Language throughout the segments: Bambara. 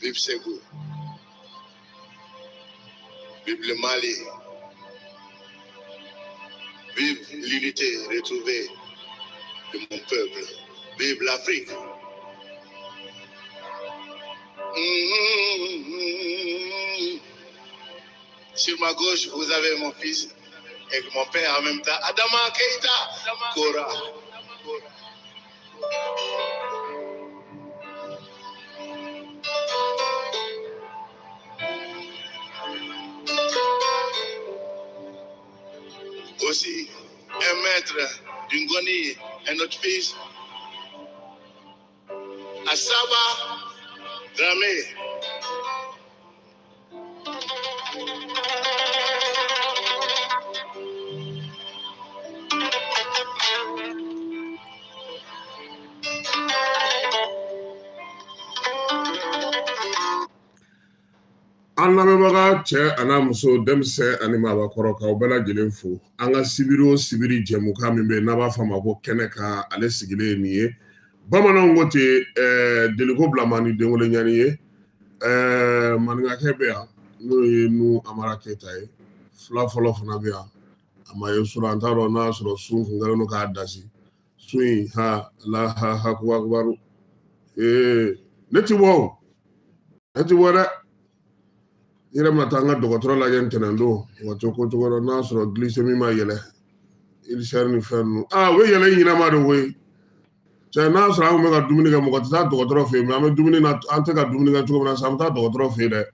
vive Ségou, vive le Mali, vive l'unité retrouvée de mon peuple, vive l'Afrique. Sur ma gauche, vous avez mon fils et mon père en même temps, Adama Keïta Kora. Aussi, un maître d'une Ngoni, un autre fils, Asaba Dramé. An lamɛnbaga cɛ ana muso denmisɛn ani maabakɔrɔ k'aw bɛɛ lajɛlen fo an ka sibiri o sibiri jɛmukan min bɛ yen n'a b'a fɔ a ma ko kɛnɛ ka ale sigilen ye nin ye bamananw ko ten deliko bila man di denwolo ɲani ye maninkakɛ bɛ yan n'o ye Nu Amara Keyita ye fila fɔlɔ fana bɛ yan a ma ye sɔrɔ an t'a dɔn n'a y'a sɔrɔ sun kun kɛlen don k'a dasi sun in Alahu akibaru ne ti bɔ o ne ti bɔ dɛ yɛrɛ ma taa an ka dɔgɔtɔrɔ lajɛ ntɛnɛn don wa to ko cogo n'a sɔrɔ glycémie ma yɛlɛ ulcère ni fɛn ninnu o ye yɛlɛ ɲinama de koyi cɛ n'a sɔrɔ an kun bɛ ka dumuni kɛ mɔgɔ tɛ taa dɔgɔtɔrɔ fɛ yen mɛ an bɛ dumuni na an tɛ ka dumuni kɛ cogo min na sisan an bɛ taa dɔgɔtɔrɔ fɛ yen dɛ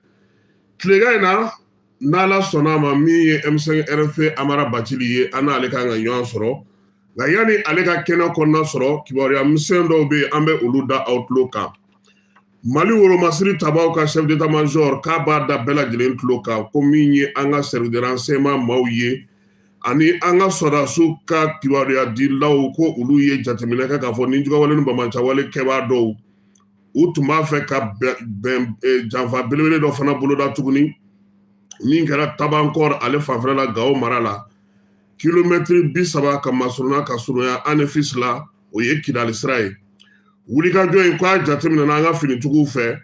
tilegan in na n'Ala sɔnna a ma min ye M5 RFI Amara Bacili ye an n'ale kan ka ɲɔgɔn sɔrɔ nka yanni ale ka kɛnɛ kɔnɔna sɔrɔ kibaruya misɛn dɔw bɛ yen an bɛ olu da aw tulo kan Mali woromasiri tabaw ka chef d'état-major k'a b'a da bɛɛ lajɛlen tulo kan ko min ye an ka service de renseignement maaw ye ani an ka sɔrɔdasiw ka kibaruya dilaw ko olu ye jateminɛ kɛ k'a fɔ ni jugawale ni bamancawale kɛbaa dɔw u tun b'a fɛ ka bɛn janfa belebele dɔ fana boloda tuguni min kɛra Tabankɔrɔ ale fanfɛla la Gao mara la kilomɛtiri 30 ka masurunya ka surunya ANEFIS la o ye Kidali sira ye wulikajɔ in k'a jateminɛna an ka finitigiw fɛ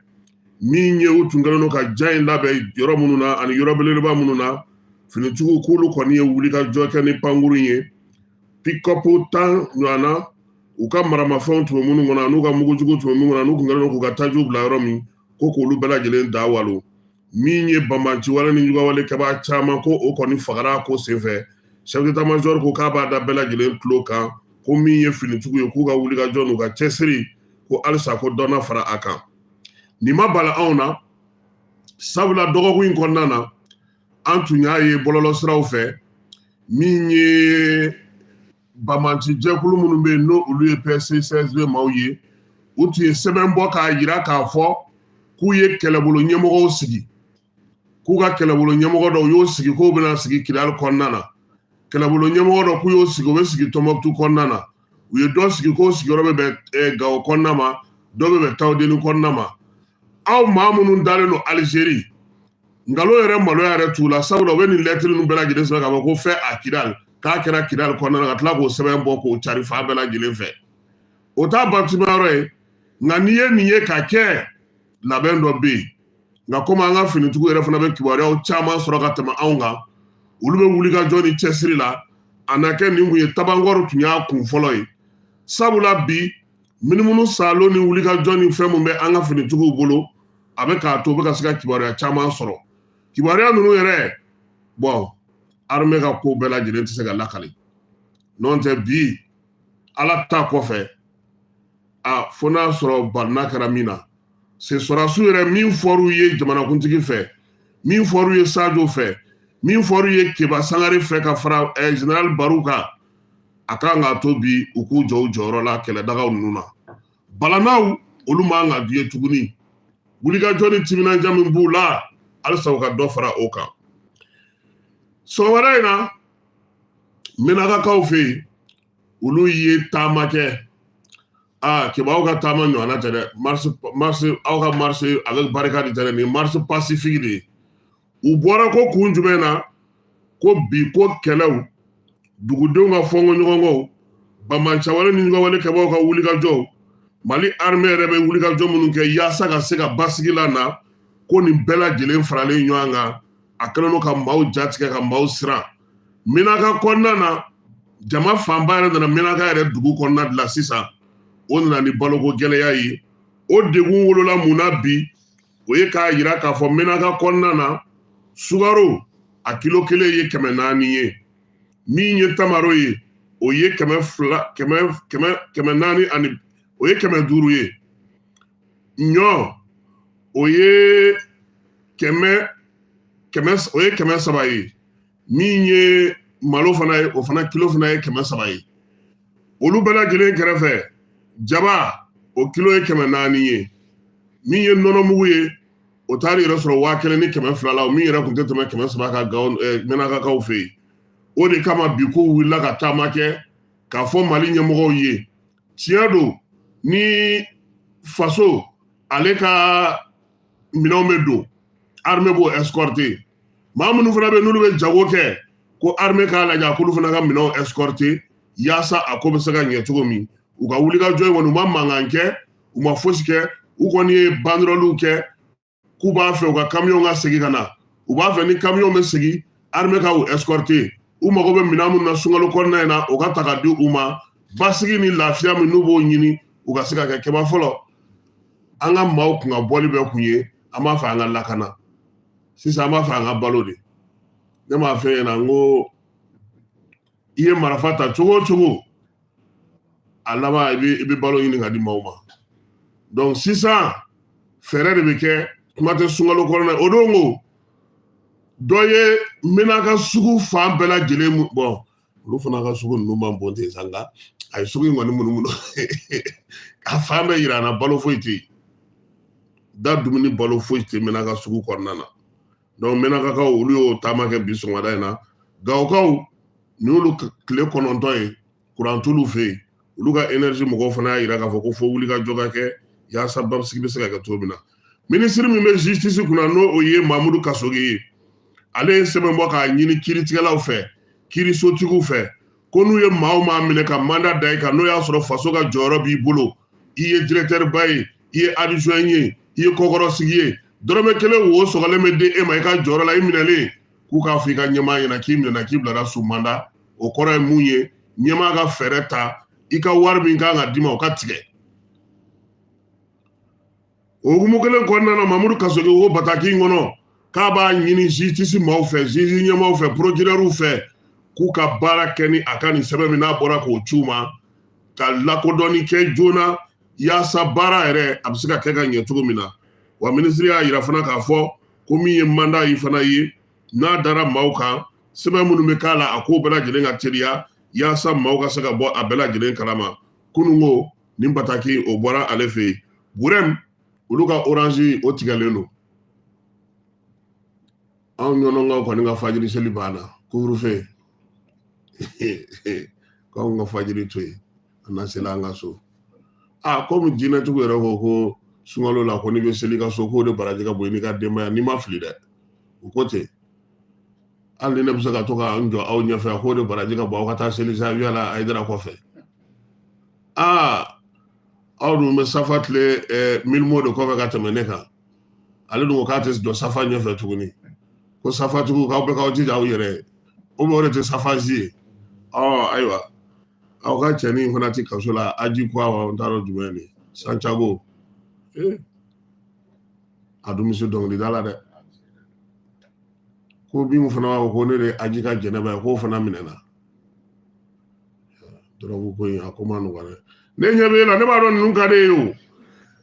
min ye u tun kɛlen don ka ja in labɛn yɔrɔ minnu na ani yɔrɔ belebeleba minnu na finitigiw k'olu kɔni ye wulikajɔ kɛ ni pankuru ye pick-up 10 ɲɔgɔnna u ka maramafɛnw tun bɛ minnu kɔnɔ n'u ka mugujugu tun bɛ minnu kɔnɔ n'u tun kɛlen don k'u ka tajiw bila yɔrɔ min ko k'olu bɛɛ lajɛlen da walo min ye bamanciwale ni jugawale kɛbaa caman ko o kɔni fagara ko senfɛ chef d'état-major ko k'a b'a da bɛɛ lajɛlen tulo kan ko min ye finitigiw ye k'u ka wulikajɔ n'u ka cɛsiri ko halisa ko dɔnna fara a kan nin ma bala anw na sabula dɔgɔkun in kɔnɔna na an tun y'a ye bɔlɔlɔsiraw fɛ min ye bamanci jɛkulu minnu bɛ yen n'olu ye PSC-CSP maaw ye u tun ye sɛbɛn bɔ k'a jira k'a fɔ k'u ye kɛlɛbolo ɲɛmɔgɔw sigi k'u ka kɛlɛbolo ɲɛmɔgɔ dɔw y'o sigi k'u bɛna sigi Kidali kɔnɔna na kɛlɛbolo ɲɛmɔgɔ dɔ k'u y'o sigi u bɛ sigi Tɔnbukutu kɔnɔna na u ye dɔ sigi k'o sigiyɔrɔ bɛ bɛn Gao kɔnɔna ma dɔ bɛ bɛn Tawudeni kɔnɔna ma aw maa minnu dalen don Alizeri nkalon yɛrɛ maloya yɛrɛ t'u la sabula u bɛ nin lɛtiri ninnu bɛɛ lajɛlen sɛbɛn k'a fɔ ko fɛn a Kidali k'a kɛra Kidali kɔnɔna na ka tila k'o sɛbɛn bɔ k'o cari fan bɛɛ lajɛlen fɛ o t'a bantuma yɔrɔ ye nka n'i ye nin ye ka kɛ labɛn dɔ bɛ yen nka komi an ka finitigiw yɛrɛ fana bɛ kibaruyaw caman sɔrɔ ka tɛmɛ anw kan olu bɛ wulikajɔ ni cɛsiri la a na kɛ nin kun ye Tabankɔrɔ tun y'a kun fɔlɔ ye sabula bi minumunu salo ni wulikajɔ ni fɛn mun bɛ an ka finitigiw bolo a bɛ k'a to u bɛ ka se ka kibaruya caman sɔrɔ kibaruya ninnu yɛrɛ armée ka ko bɛɛ lajɛlen tɛ se ka lakali n'o tɛ bi ala ta kɔfɛ fo n'a sɔrɔ balina kɛra min na sɔrɔdasiw yɛrɛ min fɔr'u ye jamanakuntigi fɛ min fɔr'u ye Sajo fɛ min fɔr'u ye Keba Sangare fɛ ka fara général Barou kan a kan k'a to bi u k'u jɔ u jɔyɔrɔ la kɛlɛdagaw ninnu na balanaw olu man ka dun ye tuguni wulikajɔ ni timinanja min b'u la halisa u ka dɔ fara o kan sɔgɔmada in na Menakakaw fɛ yen olu ye taama kɛ Kebaw ka taama ɲɔgɔnna tɛ dɛ marche aw ka marche avec barricade tɛ dɛ nin marche pacifique de ye u bɔra ko kun jumɛn na ko bi ko kɛlɛw dugudenw ka fɔnkɔɲɔgɔnkɔw bamancawale ni jugawale kɛbaw ka wulikajɔw Mali armée yɛrɛ bɛ wulikajɔ minnu kɛ yaasa ka se ka basigi la na ko nin bɛɛ lajɛlen faralen ɲɔgɔn kan a kɛlen don ka maaw jatigɛ ka maaw siran Menaka kɔnɔna na jama fanba yɛrɛ nana Menaka yɛrɛ dugu kɔnɔna de la sisan o nana ni baloko gɛlɛya ye o degun wolola mun na bi o ye k'a yira k'a fɔ Menaka kɔnɔna na sukaro a kilo 1 ye 400 ye min ye tamaro ye o ye 400 ani o ye 500 ye ɲɔ o ye 300 ye min ye malo fana ye o fana kilo fana ye 300 ye olu bɛɛ lajɛlen kɛrɛfɛ jaba o kilo ye 400 ye min ye nɔnɔmugu ye o taari yɛrɛ sɔrɔ 1200 la o min yɛrɛ kun tɛ tɛmɛ 300 ka Menakakaw fɛ yen o de kama bi ko wulila ka taama kɛ k'a fɔ Mali ɲɛmɔgɔw ye tiɲɛ don ni faso ale ka minɛnw bɛ don armée b'o escorter maa minnu fana bɛ n'olu bɛ jago kɛ ko armée k'a lajɛ k'olu fana ka minɛnw escorter yaasa a ko bɛ se ka ɲɛ cogo min u ka wulikajɔ in kɔni u ma mankan kɛ u ma fosi kɛ u kɔni ye banderoliw kɛ k'u b'a fɛ u ka camion ka segin ka na u b'a fɛ ni camion bɛ segin armée ka u escorter u mago bɛ minɛn minnu na sunkalo kɔnɔna in na o ka ta ka di u ma basigi ni lafiya min n'u b'o ɲini u ka se ka kɛ kɛba fɔlɔ an ka maaw kun ka bɔli bɛ kun ye an b'a fɛ an ka lakana sisan an b'a fɛ an ka balo de ne m'a fɛ ɲɛna n ko i ye marifa ta cogo o cogo a laban i bɛ balo ɲini ka di maaw ma donc sisan fɛɛrɛ de bɛ kɛ kuma tɛ sunkalo kɔnɔna o don ko dɔ ye Menaka sugu fan bɛɛ lajɛlen bɔn olu fana ka sugu ninnu man bon ten sa nka a ye sugu in kɔni munumunu a fan bɛɛ yira an na balo foyi tɛ yen da dumuni balo foyi tɛ Menaka sugu kɔnɔna na donc Menakakaw olu y'o taama kɛ bi sɔgɔmada in na Gawokaw ni olu tile 9 ye courant t'olu fɛ yen olu ka énergie mɔgɔw fana y'a yira k'a fɔ ko fo wulikajɔ ka kɛ yaasa basigi bɛ se ka kɛ cogo min na ministre min bɛ justice kunna n'o o ye Mamudu Kasoge ye ale ye sɛbɛn bɔ k'a ɲini kiiritigɛlaw fɛ kiirisotigiw fɛ ko n'u ye maa o maa minɛ ka mandat da i kan n'o y'a sɔrɔ faso ka jɔyɔrɔ b'i bolo i ye directeur ba ye i ye adjoint ye i ye kɔkɔrɔsigi ye dɔrɔmɛ 1 wo sɔgɔlen bɛ di e ma i ka jɔyɔrɔ la i minɛlen k'u k'a fɔ i ka ɲɛmaa ɲɛna k'i minɛna k'i bilara sous mandat o kɔrɔ ye mun ye ɲɛmaa ka fɛɛrɛ ta i ka wari min kan ka d'i ma o ka tigɛ o hukumu kelen kɔnɔna na Mamudu Kasoge o bataki in kɔnɔ k'a b'a ɲini justice maaw fɛ juge ɲɛmaaw fɛ procureur fɛ k'u ka baara kɛ ni a ka nin sɛbɛn min n'a bɔra k'o ci u ma ka lakodɔnni kɛ joona yaasa baara yɛrɛ a bɛ se ka kɛ ka ɲɛ cogo min na wa ministre y'a yira fana k'a fɔ ko min ye mandat yi fana ye n'a dara maaw kan sɛbɛn minnu bɛ k'a la a k'o bɛɛ lajɛlen ka teliya yaasa maaw ka se ka bɔ a bɛɛ lajɛlen kalama kunun ko nin bataki o bɔra ale fɛ yen Burem olu ka orange o tigɛlen don anw ɲɔnɔnkaw kɔni ka fajiri seli banna couvre-feu k'anw ka fajiri to yen an na seli an ka so komi jinɛtigiw yɛrɛ ko sunkalo la ko n'i bɛ seli ka so k'o de baraji ka bon i n'i ka denbaya n'i ma fili dɛ o ko ten hali ni ne bɛ se ka to k'an jɔ aw ɲɛfɛ k'o de baraji ka bon aw ka taa seli sa yala Hayidara kɔfɛ aw dun bɛ safa tile 1000 mots de kɔfɛ ka tɛmɛ ne kan ale dun ko k'a tɛ jɔ safa ɲɛfɛ tuguni ko safatigiw k'aw bɛ k'aw jija aw yɛrɛ ye o de tɛ safazi ye ayiwa aw ka cɛnin fana tɛ kaso la aji ko awa n t'a dɔn jumɛn de Santiago a dun bɛ se dɔnkilida la dɛ ko bin fana b'a fɔ ko ne de aji ka jɛnɛba ye k'o fana minɛna dɔrɔgu ko in a ko ma nɔgɔ dɛ ne ɲɛ b'e la ne b'a dɔn ninnu ka di e ye o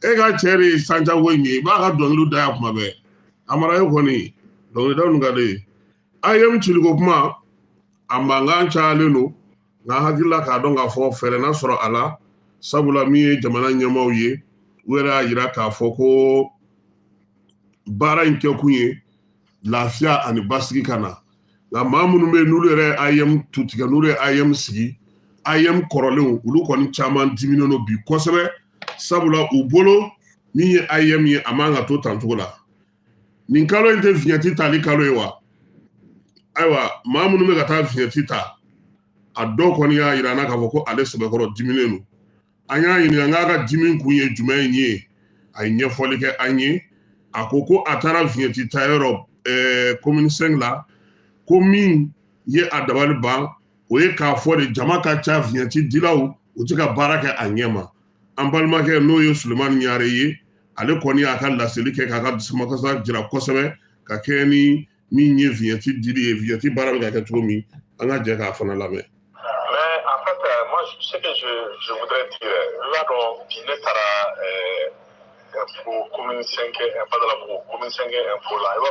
e ka cɛ de ye Santiago in ye i b'a ka dɔnkiliw da yan kuma bɛɛ a mara e kɔni dɔnkilida ninnu ka di e ye IM ciliko kuma a mankan cayalen don nka hakilila k'a dɔn k'a fɔ fɛɛrɛ na sɔrɔ a la sabula min ye jamana ɲɛmaaw ye u yɛrɛ y'a yira k'a fɔ ko baara in kɛkun ye lafiya ani basigi ka na nka maa minnu bɛ yen n'olu yɛrɛ IM tu tigɛ n'olu ye IM sigi IM kɔrɔlenw olu kɔni caman diminen don bi kosɛbɛ sabula u bolo min ye IM ye a man ka to tancogo la nin kalo in tɛ fiɲɛti tali kalo ye wa ayiwa maa minnu bɛ ka taa fiɲɛti ta a dɔw kɔni y'a yira an na k'a fɔ ko ale sɛbɛkɔrɔ diminen don an y'a ɲininka n k'a ka dimi kun ye jumɛn ye a ye ɲɛfɔli kɛ an ye a ko a taara fiɲɛti tayɔrɔ commune 5 la ko min ye a dabali ban o ye k'a fɔ de jama ka ca fiɲɛti dilaw u tɛ ka baara kɛ a ɲɛ ma an balimakɛ n'o ye Sulemani Ɲare ye ale kɔni y'a ka laseli kɛ k'a ka dusumakasa jira kosɛbɛ ka kɛ ni min ye fiɲɛti dili ye fiɲɛti baara bɛ ka kɛ cogo min an ka jɛ k'a fana lamɛn. Mais en fait, moi, ce que je voudrais dire, là, donc, ne sera pour commune 5, pas de la commune 5 info là, il va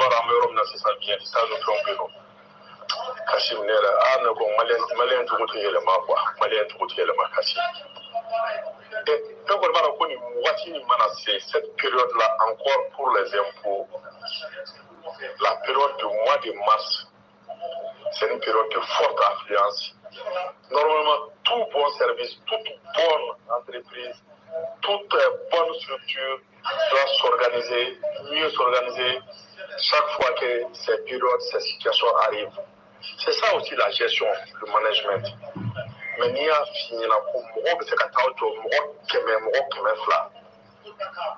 ramener c'est ça bien, ça nous trompe non. Kashim Nera, ah, non, malien tout le monde, quoi, malien tout le monde, Kashim. Et donc, on va reconnaître cette période-là encore pour les impôts, la période du mois de mars, c'est une période de forte affluence. Normalement, tout bon service, toute bonne entreprise, toute bonne structure doit s'organiser, mieux s'organiser chaque fois que ces périodes, ces situations arrivent. C'est ça aussi la gestion, le management. Mais il y a fini là pour moi, c'est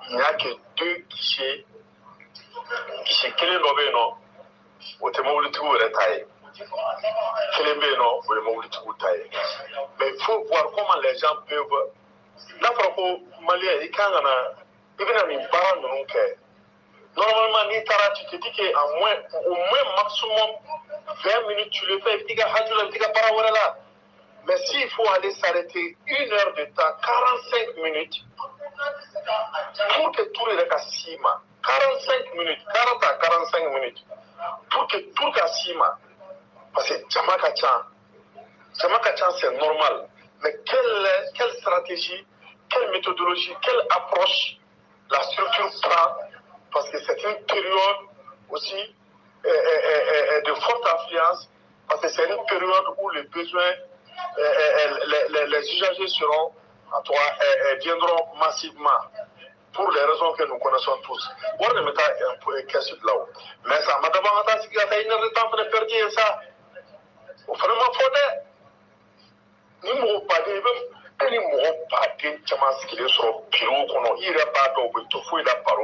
il n'y a que 2 guichets. Guichet quel est le nom? Au témoin de tout retail. Mais il faut voir comment les gens peuvent. Là, pour le Malien, il y a une parole de normalement, tu te dis qu'au moins maximum 20 minutes, tu le fais, mais s'il faut aller s'arrêter 1 heure de temps, 45 minutes, pour que tout le monde 45 minutes, 40 à 45 minutes, pour que tout le monde parce que Jamakachan, c'est normal. Mais quelle stratégie, quelle méthodologie, quelle approche la structure prend? Parce que c'est une période aussi de forte affluence, parce que c'est une période où les besoins, les usagers seront, viendront massivement. Pour les raisons que nous connaissons tous. On ne met pas un question là-haut. Mais ça m'a d'abord entendu qu'il y a une heure de temps pour perdre ça. Vraiment fondé. Ni m'ont pas dit, même ni m'ont pas dit, ce qu'il est sur le bureau, qu'on il n'est pas dans le tout fou, il a pas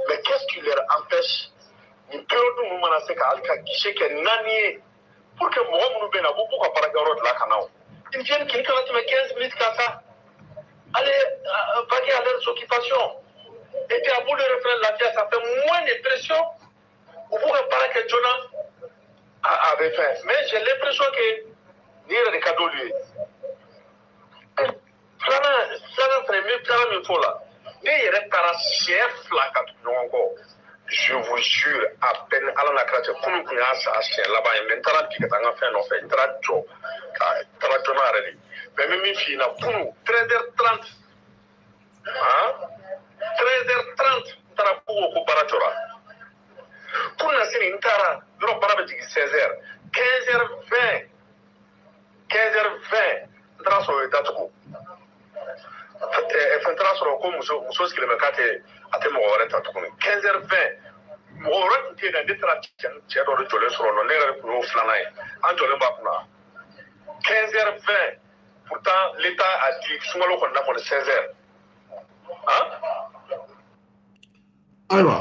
mais qu'est-ce qui leur empêche? Ni période où nous menacons qu'à guichet que nani pour que moi nous vienne à vous pour qu'on parle de la canal. Ils viennent qui quand tu mets 15 minutes comme ça. Allez vaguer à leurs occupations. Et puis à bout de reprendre la pièce, ça fait moins de pression. Vous pouvez parler que Jonah avait fait. Mais j'ai l'impression que il y a des cadeaux lui. Je vous jure, à peine à la crainte, comme il y a ça, là-bas, il y a maintenant qui est en fait, on fait trajo, mais même si il y a pour nous, 13h30, 13h30, t'as la pour au Barajora. Pour la série, t'as la parabole 16h, 15h20, 15h20, t'as la soirée d'Atoukou. Fentara sɔrɔ ko muso sigilen bɛ k'a tɛ mɔgɔ wɛrɛ ta tuguni 15h20 mɔgɔ wɛrɛ tun tɛ yen nɔ ne taara cɛ dɔ de jɔlen sɔrɔ nɔ ne yɛrɛ tun y'o 2nan ye an jɔlen b'a kunna 15h20 pourtant l'état a dit sunkalo kɔni na kɔni 16h ayiwa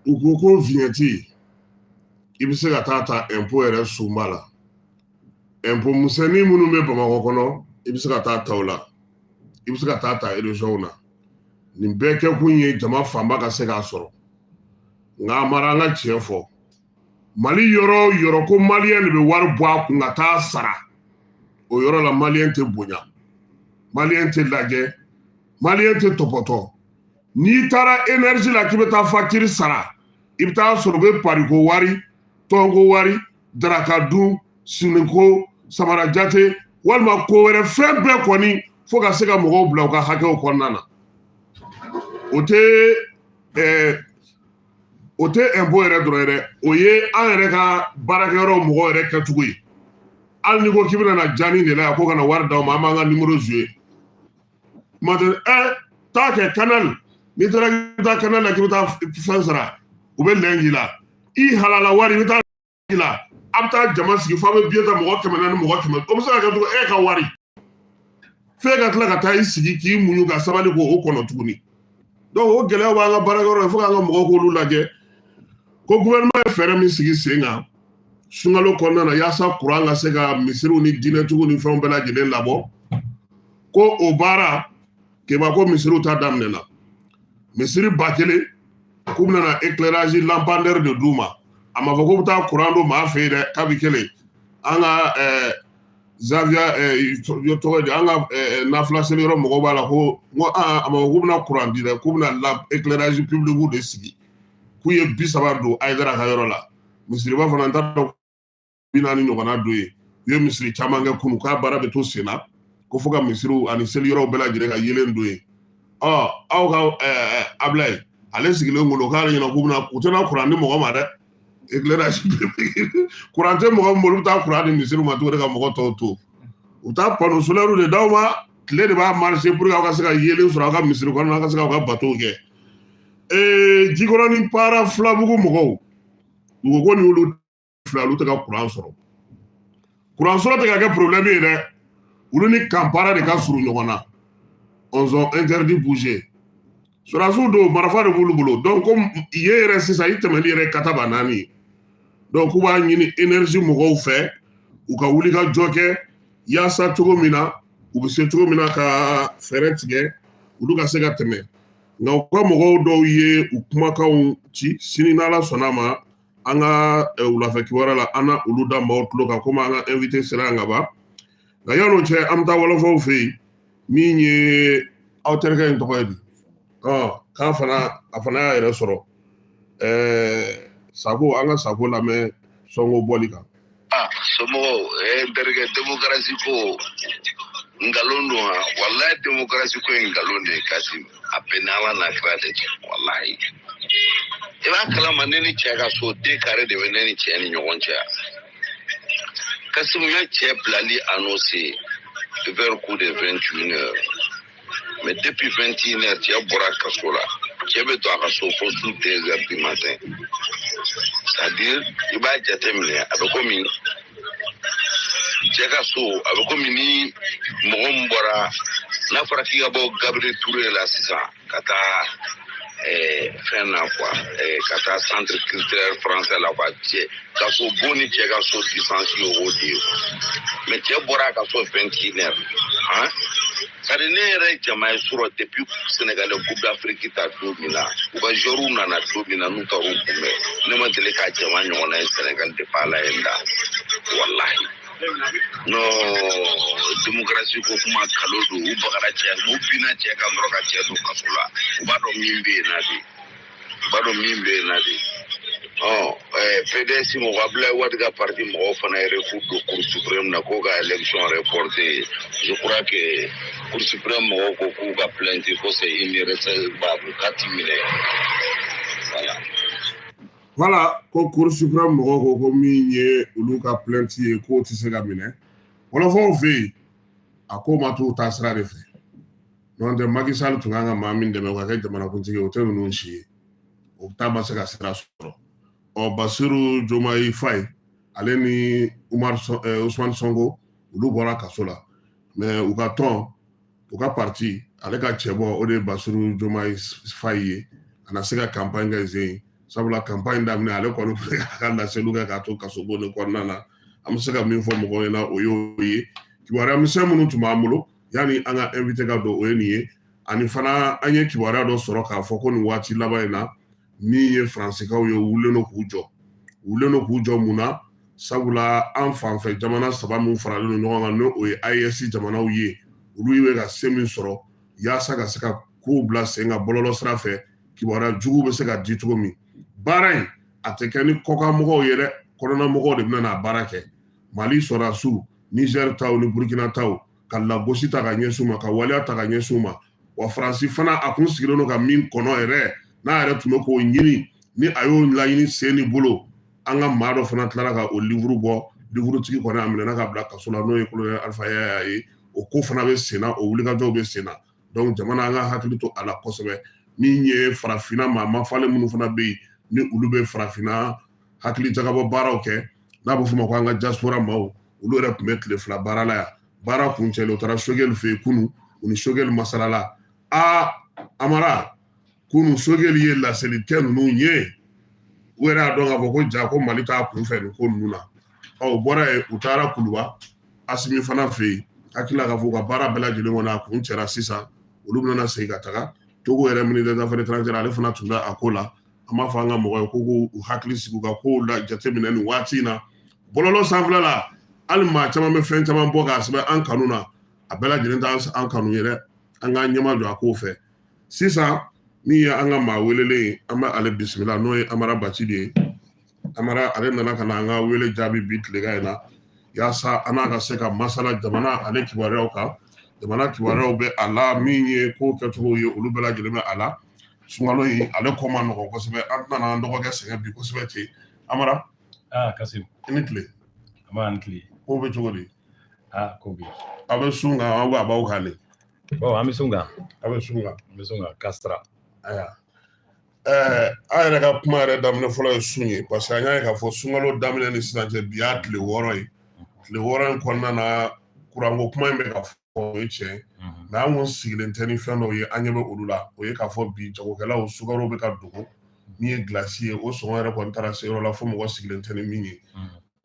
u ko ko vignette i bɛ se ka taa ta impôt yɛrɛ sunba la impôt misɛnnin minnu bɛ Bamakɔ kɔnɔ i bɛ se ka taa ta o la i bɛ se ka taa ta région na nin bɛɛ kɛ kun ye jama fanba ka se k'a sɔrɔ nka a mara an ka tiɲɛ fɔ Mali yɔrɔ o yɔrɔ ko maliyɛn de bɛ wari bɔ a kun ka taa sara o yɔrɔ la maliyɛn tɛ bonya maliyɛn tɛ lajɛ maliyɛn tɛ tɔpɔtɔ n'i taara énergie la k'i bɛ taa facture sara i bɛ taa sɔrɔ u bɛ pariko wari tɔnko wari daraka dun siniko samara jate walima ko wɛrɛ fɛn bɛɛ kɔni fo ka se ka mɔgɔw bila u ka hakɛw kɔnɔna na o tɛ impôt yɛrɛ dɔrɔn ye dɛ o ye an yɛrɛ ka baarakɛyɔrɔ mɔgɔw yɛrɛ kɛcogo ye hali n'i ko k'i bɛna na jani de la yan ko ka na wari d'aw ma an b'an ka numéro jouer maintenant taa kɛ canal n'i taara k'i bɛ taa canal la k'i bɛ taa fɛn sara u bɛ lɛn k'i la i halala wari i bɛ taa k'i la abta jama sigi fa be bieta mo ko kemana mo ko kemana o musa ka to e ka wari fe ka tla ka tai sigi ki muyu ga sabali ko o kono tuguni donc o gele wa nga baragoro fo nga mo ko lu laje ko gouvernement fere mi sigi senga sungalo konna na yasa kuranga sega misiru ni dine tuguni fon bela jide labo ko o bara ke ba ko misiru ta damnena misiri bakele kubna na éclairage lampadaire de Douma ama fako buta courant do ma fe de kabikele anga Zavia yo to de anga na flasher ro mo bala ko ngo ama kubna courant di de kubna lamp éclairage public bu de sigi ku ye bisaba do aidara ka yoro la misiri ba fana ta do binani no kana do ye yo misiri chamanga kunu ka bara be to sena ko foga misiru ani seli yoro bela jire ka yelen do ye aw ka ablay ale sigile ngolo kala nyina kubna utena kurande mo ma de éclairage kurante mo mo ta kurande misiru ma to de ka mo to uta pano solaire de dawma clé de ba marcher pour ka saka yele sura ka misiru ko na ka saka ka bateau ke jigorani para flabugo mo ko ni ulu flalu ta ka kuran soro te ka ke problème ere ulu ni kampara de ka suru nyona on ont interdit bouger. Sur la zone de Marafa de Boulou. Donc, comme hier, c'est ça, il te m'a dit Katabanani. Donc, on va une énergie mourou fait, ou ka wulika joke, yasa tugomina, ou se tugomina ka feretige, ou luka sega teme. Na kwa mourou do ye, ou kumaka unchi, sininala sonama, anga ou la fekiwara la ana uluda maut loka, comme anga invité serangaba. D'ailleurs, on tient amta wala fait. Minye autorité ntokoyedi ka fana afana yere soro sako anga sako la me songo bolika somo derge démocratie ko ngalondo wallahi démocratie ko ngalondo kasim apenala na krade wallahi ila kala maneni chega so de carré de veneni cheni nyogoncha kasim yo che plali annoncé vers coup de 21h. Mais depuis 21h, tu as bourré à Kassola. Tu as besoin de Kasso pour sous 2h du matin. C'est-à-dire, il va être terminé. Avec comme il y a Kasso, avec comme il Mogombora, n'a pas qu'il y a Gabriel Touré là, c'est ça. Kata Fena quoi. Kata centre culturel français là quoi. Kasso boni, tu as Kasso licencié au radio. Mais tu as bourré à Kasso 21h. Hein? Ça n'est jamais sur depuis Sénégal, le Coupe d'Afrique t'a domina. Ou va jouer na domina nous t'aurons coupé. Ne me télé qu'à Djamani on a Sénégal de pas la enda. Wallahi. No démocratie ko kuma kalodo u bagara tia mo bina tia ka mroka tia do kasula. Ba do mimbe na di. PDS mo wabla wadga parti mo fana refu do Cour suprême na ko ga élection reportée. Je crois que Cour suprême mo ko ga plainte ko c'est irrecevable 4000. Voilà, ko Cour suprême mo ko minye ulu ka plainte e ko tisega mine. Wala fo fe akoma to tasra refe. Non de Macky Sall tunganga mamin de me wa ka jamana kuntige o tenu nunshi. O taba sega sera soro. O Bassirou Diomaye Faye ale ni Ousmane Sonko ulu bora kasola mais u ka ton u ka parti ale ka chebo o de Bassirou Diomaye Faye ana sega campagne ga zin sabula campagne damne ale ko ka la seluga ka to kasobo ne ko nana am sega min fo mo ko na o yoyi kiwara mi semunu tumamulo yani anga invité ga do o yeni ani fana anye kiwara do soro ka fo ko ni wati labayna ni ye fransikaw ye wuleno kujo muna sabula an fanfɛ jamana saba min faralen ɲɔgɔn kan no o ye IES jamanaw ye olu ye ka se min sɔrɔ yaasa ka se ka kow bila sen ka bɔlɔlɔ sira fɛ kibaruya jugu bɛ se ka di cogo min baara in a tɛ kɛ ni kɔkanmɔgɔw ye dɛ kɔnɔnamɔgɔw de bɛna n'a baara kɛ Mali sɔrɔdasiw Niger taw ni Burkina taw ka lagosi ta ka ɲɛsin u ma ka waleya ta ka ɲɛsin u ma wa Faransi fana a kun sigilen don ka min kɔnɔ yɛrɛ n'a yɛrɛ tun bɛ k'o ɲini ni a y'o laɲini sen ni bolo an ka maa dɔ fana tilara ka o livre bɔ livre tigi kɔni a minɛna ka bila kaso la n'o ye colonel Alpha Yaya ye o ko fana bɛ sen na o wulikajɔw bɛ sen na donc jamana an ka hakili to a la kosɛbɛ min ye farafinna maa mafalen minnu fana bɛ yen ni olu bɛ farafinna hakili jagabɔ baaraw kɛ n'a bɛ f'o ma ko an ka diaspora maaw olu yɛrɛ tun bɛ tile 2 baara la yan baara kuncɛlen u taara Sogɛli fɛ yen kunu u ni Sogɛli masalala Amara kunu Sogɛli ye laseli kɛ ninnu ye u yɛrɛ y'a dɔn k'a fɔ ko ja ko Mali t'a kunfɛ nin ko ninnu na u bɔra yen u taara Kuluba Asimi fana fɛ yen hakili la k'a fɔ u ka baara bɛɛ lajɛlen kɔnɔ a kun cɛra sisan olu bɛna segin ka taga Togo yɛrɛ ministre des affaires étrangères ale fana tun bɛ a ko la an b'a fɔ an ka mɔgɔ ye ko k'u hakili sigi u ka kow la jateminɛ nin waati in na bɔlɔlɔ sanfɛla la hali maa caman bɛ fɛn caman bɔ k'a sɛbɛn an kanu na a bɛɛ lajɛlen tɛ an kanu ye dɛ an k'an ɲɛma jɔ a kow fɛ sisan min ye an ka maa welelen an bɛ ale bisimila n'o ye Amara Baci de ye Amara ale nana ka na an ka wele jaabi bi tilegan in na yaasa an n'a ka se ka masala jamana ale kibaruyaw kan jamana kibaruyaw bɛ a la min ye ko kɛcogo ye olu bɛɛ lajɛlen bɛ a la sunkalo in ale ko ma nɔgɔn kosɛbɛ an tɛna an dɔgɔkɛ sɛgɛn bi kosɛbɛ ten Amara Kasim i ni tile an tile ko bɛ cogo di ko bi a bɛ sun kan aw b'aw kan de an bɛ sun kan a bɛ sun kan n bɛ sun kan Kastra aya an yɛrɛ ka kuma yɛrɛ daminɛ fɔlɔ ye sun ye parce que an y'a ye k'a fɔ sunkalo daminɛ ni sisan cɛ bi y'a tile 6 ye tile 6 in kɔnɔna na kuranko kuma in bɛ ka fɔ o ye tiɲɛ mɛ an kun sigilen tɛ ni fɛn dɔw ye an ɲɛ bɛ olu la o ye k'a fɔ bi jagokɛlaw sukaro bɛ ka dogo min ye gilasi ye o sɔngɔ yɛrɛ kɔni taara se yɔrɔ la fo mɔgɔ sigilen tɛ ni min ye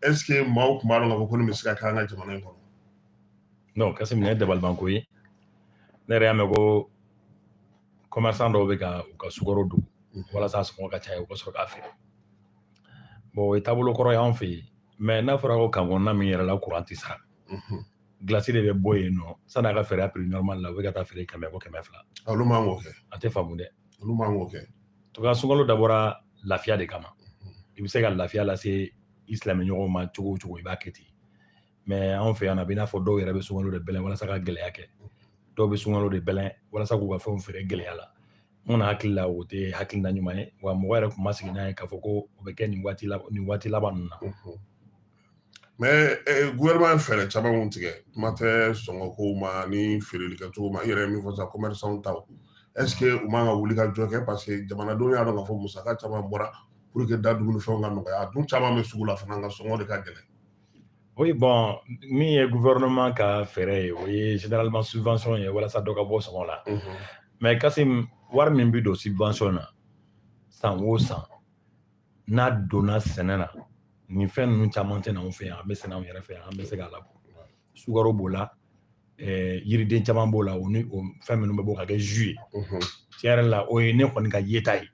est ce que maaw tun b'a dɔn k'a fɔ ko nin bɛ se ka kɛ an ka jamana in kɔnɔ non Kasim nin ye dabalibanko ye ne yɛrɛ y'a mɛn ko commerçant dɔw bɛ ka u ka sukaro dogo walasa sɔngɔ ka caya u ka sɔrɔ k'a feere bon o ye taabolo kɔrɔ ye anw fɛ yen mɛ n'a fɔra ko kan kɔnɔna min yɛrɛ la courant tɛ sara glacé de bɛ bɔ yen nɔ san'a ka feere a prix normal la u bɛ ka taa feere 100 ko 200 olu man k'o kɛ a tɛ faamu dɛ olu man k'o kɛ to ka sunkalo dabɔra lafiya de kama i bɛ se ka lafiya lase i silamɛɲɔgɔnw ma cogo o cogo i b'a kɛ ten mɛ anw fɛ yan a bɛ i n'a fɔ dɔw yɛrɛ bɛ sunkalo de bɛlɛn walasa ka gɛlɛya kɛ dɔw bɛ sunkalo de bɛlɛn walasa k'u ka fɛnw feere gɛlɛya la mun na hakili la o tɛ hakilina ɲuman ye wa mɔgɔ yɛrɛ tun ma sigi n'a ye k'a fɔ ko o bɛ kɛ nin waati laban ninnu na mais gouvernement fɛɛrɛ caman tigɛ kuma tɛ sɔngɔkow ma ni feereli kɛcogo ma i yɛrɛ ye min fɔ sisan commerçant taw est ce que u man ka wuli ka jɔ kɛ parce que jamanadenw y'a dɔn k'a fɔ musaka caman bɔra pour que da dumunifɛnw ka nɔgɔya a dun caman bɛ sugu la fana nka sɔngɔ de ka gɛlɛn oui bon min ye gouvernement ka fɛɛrɛ ye o ye généralement subvention ye walasa dɔ ka bɔ sɔngɔ la mais Kasim wari min bɛ don subvention na san o san n'a donna sɛnɛ na nin fɛn ninnu caman tɛ na anw fɛ yan an bɛ sɛnɛ anw yɛrɛ fɛ yan an bɛ se k'a labɔ sukaro b'o la yiriden caman b'o la o ni o fɛn minnu bɛ bɔ ka kɛ jus ye tiɲɛ yɛrɛ la o ye ne kɔni ka yeta ye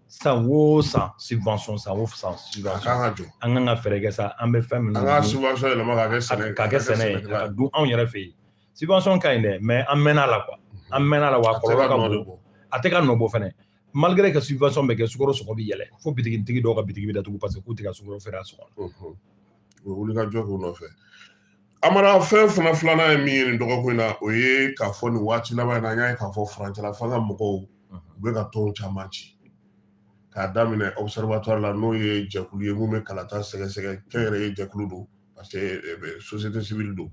san o san subvention san o san subvention an kan ka fɛɛrɛ kɛ sa an bɛ fɛn minnu an ka subvention yɛlɛma ka kɛ sɛnɛ ye ka dun anw yɛrɛ fɛ yen subvention ka ɲi dɛ mais an mɛnna la quoi an mɛnna la wa kɔlɔlɔ ka bon a tɛ ka nɔ bɔ fɛnɛ malgré que subvention bɛ kɛ sukaro sɔngɔ bɛ yɛlɛ fo bitigitigi dɔw ka bitigi bɛ datugu parce que k'u tɛ ka sukaro feere a sɔngɔ la o ye wuli ka jɔ k'o nɔfɛ Amara fɛn fana filanan ye min ye nin dɔgɔkun in na o ye k'a fɔ nin waati laban in na an y'a ye k'a fɔ furancɛla fanga mɔgɔw u bɛ ka tɔn caman ci k'a daminɛ observatoire la n'o ye jɛkulu ye mun bɛ kalata sɛgɛsɛgɛ kɛnyɛrɛye jɛkulu don parce que société civile don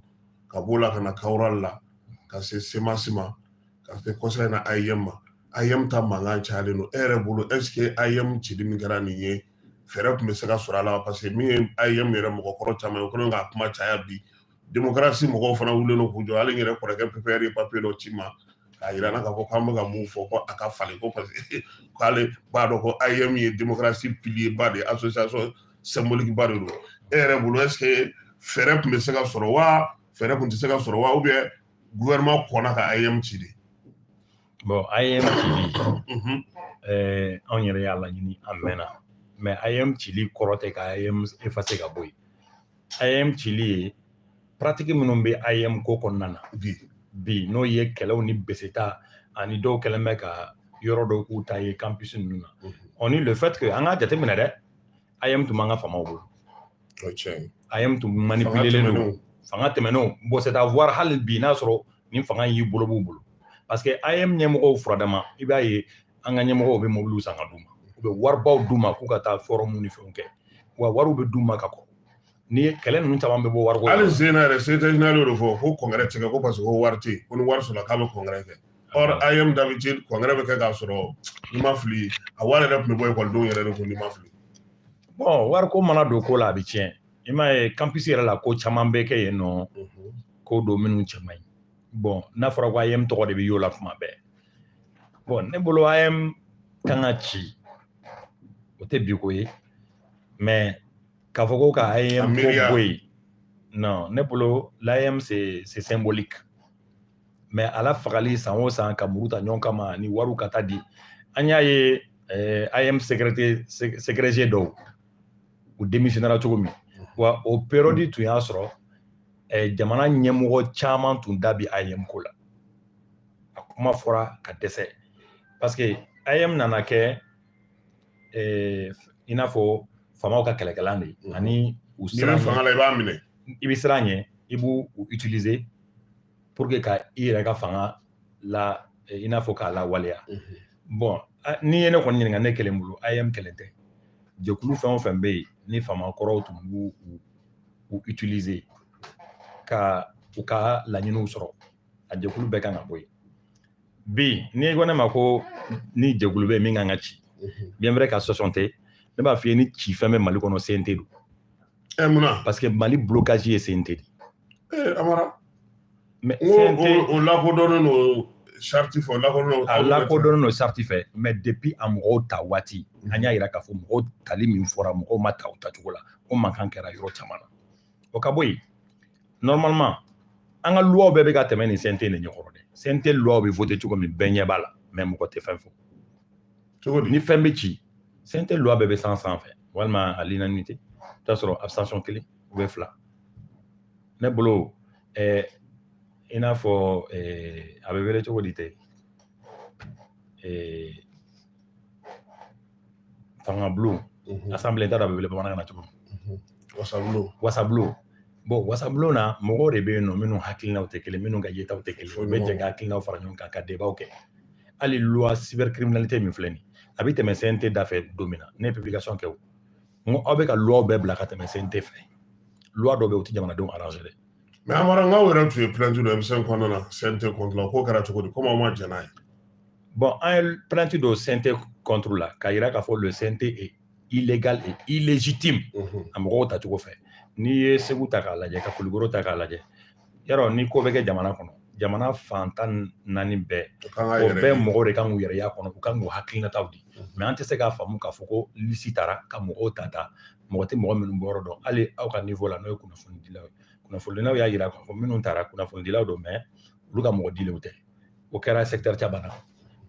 ka b'o la ka na Kawral la ka se CEMAS ma ka se conseil na AIM ma AIM ta mankan cayalen don e yɛrɛ bolo est ce que AIM cili min kɛra nin ye fɛɛrɛ tun bɛ se ka sɔrɔ a la parce que min ye AIM yɛrɛ mɔgɔkɔrɔ caman ye o kɛlen k'a kuma caya bi démocratie mɔgɔw fana wulilen don k'u jɔ hali n yɛrɛ kɔrɔkɛ PPR ye papier dɔ ci ma k'a yira n na k'a fɔ k'an bɛ ka mun fɔ ko a ka falen ko parce que k'ale b'a dɔn ko AIM ye démocratie pilier ba de ye association symbolique ba de don e yɛrɛ bolo est ce que fɛɛrɛ tun bɛ se ka sɔrɔ wa fɛɛrɛ tun tɛ se ka sɔrɔ wa ou bien gouvernement kɔnna ka AIM ci de bon AIM cili anw yɛrɛ y'a laɲini an mɛnna mais AIM cili kɔrɔ tɛ ka AIM effacer ka bɔ yen AIM cili ye pratique minnu bɛ AIM ko kɔnɔna na bi n'o ye kɛlɛw ni beseta ani dɔw kɛlen bɛ ka yɔrɔ dɔw k'u ta ye campus ninnu na on ni le fait que an ka jateminɛ dɛ AIM tun b'an ka faamaw bolo AIM tun manipulelen don fanga tɛmɛnenw bon c'est à voir hali bi n'a sɔrɔ nin fanga y'i bolo b'u bolo parce que AIM ɲɛmɔgɔw furadama i b'a ye an ka ɲɛmɔgɔw bɛ mobiliw san ka d'u ma u bɛ waribaw d'u ma k'u ka taa forum ni fɛnw kɛ wa wariw bɛ d'u ma ka kɔrɔ ni kɛlɛ ninnu caman bɛ bɔ wariko la hali Zena yɛrɛ secrétaire général y'o de fɔ ko congrès tɛ kɛ ko parce que ko wari tɛ yen ko ni wari sɔrɔla k'a bɛ congrès kɛ or AIM d'habitude congrès bɛ kɛ k'a sɔrɔ n'i ma fili a wari yɛrɛ tun bɛ bɔ ekɔlidenw yɛrɛ de kun n'i ma fili bon wariko mana don ko la a bɛ tiɲɛ i m'a ye campus yɛrɛ la ko caman bɛ kɛ yen nɔ ko don minnu cɛ man ɲi bon n'a fɔra ko IM tɔgɔ de bɛ y'o la kuma bɛɛ bon ne bolo IM kan ka ci o tɛ bi ko ye mais k'a fɔ ko ka IM ko bɔ yen non ne bolo l'IM c'est symbolique mais ala fagali san o san ka muru ta ɲɔgɔn kama ni wariw ka taa di an y'a ye IM secrétaire dɔw u démissionnera cogo min wa o période tun y'a sɔrɔ jamana ɲɛmɔgɔ caman tun da bi IM ko la a kuma fɔra ka dɛsɛ parce que IM nana kɛ i n'a fɔ faamaw ka kɛlɛkɛlan de ani u siran fanga la i b'a minɛ i bɛ siran ɲɛ i b'u utiliser pour que ka i yɛrɛ ka fanga la i n'a fɔ k'a lawaleya bon ni ye ne kɔni ɲininka ne kelen bolo IM kelen tɛ jɛkulu fɛn o fɛn bɛ yen ni faama kɔrɔw tun b'u utiliser ka u ka laɲiniw sɔrɔ a jɛkulu bɛɛ kan ka bɔ yen bi n'i ko ne ma ko ni jɛkulu bɛ min kan ka ci bien vrai ka association tɛ ne b'a f'i ye ni ci fɛn bɛ Mali kɔnɔ CNT don munna parce que Mali blocage ye CNT de Amara mais CNT o lakodɔnnen no charte fɛ o lakodɔnnen no charte fɛ mais depuis a mɔgɔw ta waati an y'a yira k'a fɔ mɔgɔw tali min fɔra mɔgɔw ma ta o tacogo la o mankan kɛra yɔrɔ caman na o ka bɔ yen normalement an ka loi bɛɛ bɛ ka tɛmɛ ni CNT de ɲɛkɔrɔ dɛ CNT loi bɛ voter cogo min bɛɛ ɲɛ b'a la mais mɔgɔ tɛ fɛn fɔ ni fɛn bɛ ci CNT loi bɛɛ bɛ sanfɛ walima à l'unanimité i bɛ t'a sɔrɔ abstention kelen ou bien fila ne bolo i n'a fɔ a bɛ wele cogo di tɛ fangabulon assemblée t'a dɔn a bɛ wele bamanankan na cogo min wasabulon bon wasabulon na mɔgɔw de bɛ yen nɔ minnu hakilinaw tɛ kelen minnu ka yetaw tɛ kelen u bɛ jɛ ka hakilinaw fara ɲɔgɔn kan ka débat kɛ hali loi cybercriminalité min filɛ nin a bɛ tɛmɛ CNT da fɛ don min na ne ye publication kɛ o n ko aw bɛ ka loi bɛɛ bila ka tɛmɛ CNT fɛ loi dɔw bɛ yen u tɛ jamanadenw arranger dɛ mais Amara n'aw yɛrɛ tun ye plainte dɔ M5 kɔnɔna na CNT contre la k'o kɛra cogo di komi aw ma jɛn n'a ye bon an ye plainte dɔ CNT contre la k'a yira k'a fɔ le CNT est illégal et illégitime a mɔgɔw ta cogo fɛ n'i ye Segu ta k'a lajɛ ka Kulukoro ta k'a lajɛ yarɔ ni ko bɛ kɛ jamana kɔnɔ jamana fantan naani bɛɛ o bɛɛ mɔgɔw de kan k'u yɛrɛ y'a kɔnɔ u kan k'u hakilinataw di mais an tɛ se k'a faamu k'a fɔ ko liste taara ka mɔgɔw ta mɔgɔ tɛ mɔgɔ minnu bɔ yɔrɔ dɔn hali aw ka niveau la n'o ye kunnafonidilaw ye kunnafonidilaw y'a yira k'a fɔ minnu taara kunnafonidilaw don mais olu ka mɔgɔ dilenw tɛ o kɛra secteur caman na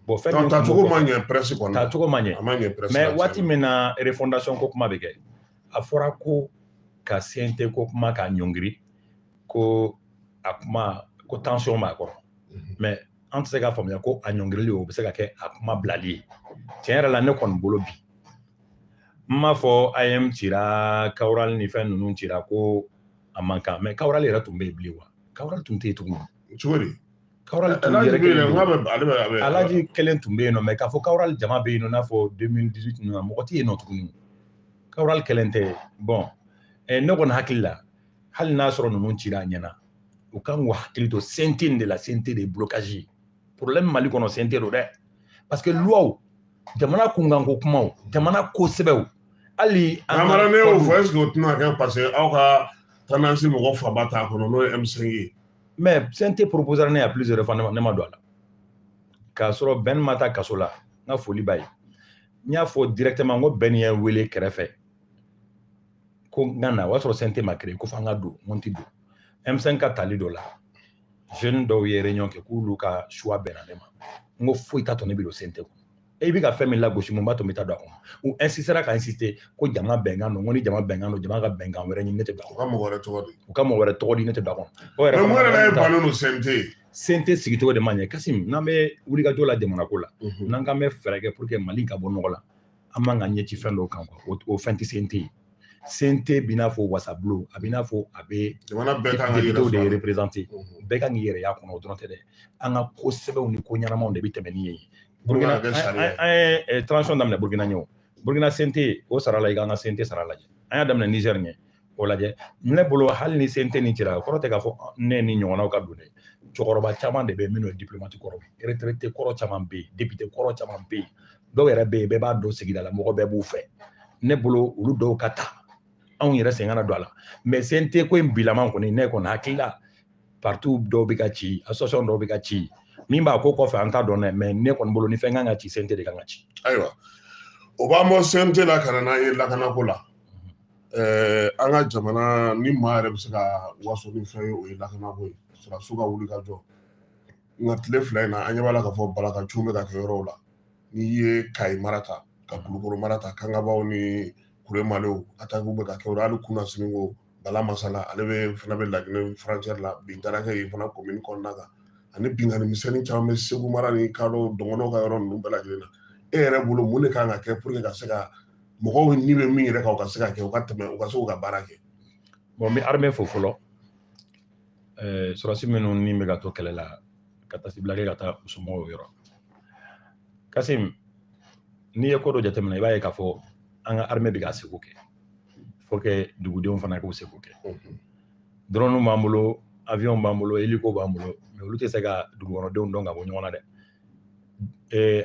bon fɛn min tacogo ma ɲɛ presse kɔnɔ tacogo ma ɲɛ mais waati min na refondation ko kuma bɛ kɛ a fɔra ko ka CNT ko kuma k'a ɲɔngiri ko a kuma ko tension b'a kɔrɔ mais an tɛ se k'a faamuya ko a ɲɔngirili o bɛ se ka kɛ a kuma bilali ye tiɲɛ yɛrɛ la ne kɔni bolo bi n m'a fɔ IM cira Kaoral ni fɛn ninnu cira ko a man kan mais Kaoral yɛrɛ tun bɛ yen bilen wa Kaoral tun tɛ yen tuguni cogo di Kaoral tun yɛrɛ kelen Alaji kelen tun bɛ yen nɔ mais k'a fɔ Kaoral jama bɛ yen nɔ n'a fɔ 2018 ninnu na mɔgɔ tɛ yen nɔ tuguni Kaoral kelen tɛ bon ne kɔni hakili la hali n'a sɔrɔ ninnu cira a ɲɛna u kan k'u hakili to CNT de la CNT de blocage ye problème Mali kɔnɔ CNT don dɛ parce que loi jamana kunkanko kumaw jamana ko sɛbɛnw hali Amara ne y'o fɔ est-ce que o tɛna kɛ parce que aw ka tendance mɔgɔ faba t'a kɔnɔ n'o ye M5 ye mais CNT proposera ne à plusieurs fois ne ma don a la k'a sɔrɔ Ben ma taa kaso la n ka foli b'a ye n y'a fɔ directement n ko Ben ye wele kɛrɛfɛ ko n ka na o y'a sɔrɔ CNT ma créé ko f'an ka don n ko n tɛ don M5 ka tali dɔ la jeunes dɔw ye réunion kɛ k'olu ka choix bɛnna ne ma n ko foyi t'a to ne bɛ don CNT kɔnɔ e bɛ ka fɛn min lagosi mun b'a to n bɛ taa don a kɔnɔ u insistera ka insister ko jama bɛnkan don n ko ni jama bɛnkan don jama ka bɛnkan wɛrɛ ɲini ne tɛ don a kɔnɔ. U ka mɔgɔ wɛrɛ tɔgɔ di. U ka mɔgɔ wɛrɛ tɔgɔ di ne tɛ don a kɔnɔ. mais mun yɛrɛ ye bannen don CNT. CNT sigicogo de ma ɲɛ Kasim n'an bɛ wulikajɔ la jamana ko la n'an k'an bɛ fɛɛrɛ kɛ pour que Mali ka bɔ nɔgɔ la an man ka ɲɛci fɛn dɔw kan quoi o fɛn tɛ CNT ye CNT b'i n'a fɔ wasabulon a b'i n'a fɔ a bɛ députés de représenter bɛɛ kan k'i yɛrɛ y'a kɔnɔ o dɔrɔn tɛ dɛ an ka ko sɛbɛnw ni ko ɲɛnamaw de bɛ tɛmɛ ni ye. Burkina an ye transition daminɛ Burkina ɲɛ o Burkina CNT o sara la i kan ka CNT sara lajɛ an y'a daminɛ Niger ɲɛ o lajɛ ne bolo hali ni CNT ni cira kɔrɔ tɛ k'a fɔ ne ni ɲɔgɔnnaw ka don dɛ cɛkɔrɔba caman de bɛ yen minnu ye diplomate kɔrɔ ye retraité kɔrɔ caman bɛ yen député kɔrɔ caman bɛ yen dɔw yɛrɛ bɛ yen bɛɛ b'a dɔn sigida la mɔgɔ bɛɛ b'u fɛ ne bolo olu dɔw ka taa anw yɛrɛ sen kana don a la mais CNT ko in bilama kɔni ne kɔni hakili la partout dɔw bɛ ka ci association dɔw bɛ ka ci min b'a ko kɔfɛ an t'a dɔn dɛ mais ne kɔni bolo ni fɛn kan ka ci CNT de kan ka ci. Ayiwa o b'an bɔ CNT la ka na n'an ye lakanako la an ka jamana ni maa yɛrɛ bɛ se ka waso ni fɛn ye o ye lakanako ye sɔrɔdasiw ka wuli ka jɔ nka tile 2 in na an ɲɛ b'a la k'a fɔ balakaciw bɛ ka kɛ yɔrɔw la n'i ye Kayi mara ta ka Kulukoro mara ta Kangabaw ni Kuremalew attaques bɛ ka kɛ yɔrɔ hali kunna Sininko Bala Masala ale fana bɛ Laginɛ frontière la bin taara kɛ yen fana commune kɔnɔna kan ani binkani misɛnnin caman bɛ Segu mara ni Kadɔ Dɔngɔnɔ ka yɔrɔ ninnu bɛɛ lajɛlen na e yɛrɛ bolo mun de kan ka kɛ pour que ka se ka mɔgɔw ni bɛ min yɛrɛ kan u ka se ka kɛ u ka tɛmɛ u ka se k'u ka baara kɛ. Bon n bɛ armée fo fɔlɔ sɔrɔdasi minnu ni bɛ ka to kɛlɛ la ka taa sibila kɛ ka taa u somɔgɔw yɔrɔ Kasim n'i ye ko dɔ jateminɛ i b'a ye k'a fɔ an ka armée bɛ ka seko kɛ faut que dugudenw fana k'u seko kɛ drone b'an bolo avion b'an bolo hélico b'an bolo mais olu tɛ se ka dugukɔnɔdenw dɔn ka bɔ ɲɔgɔn na dɛ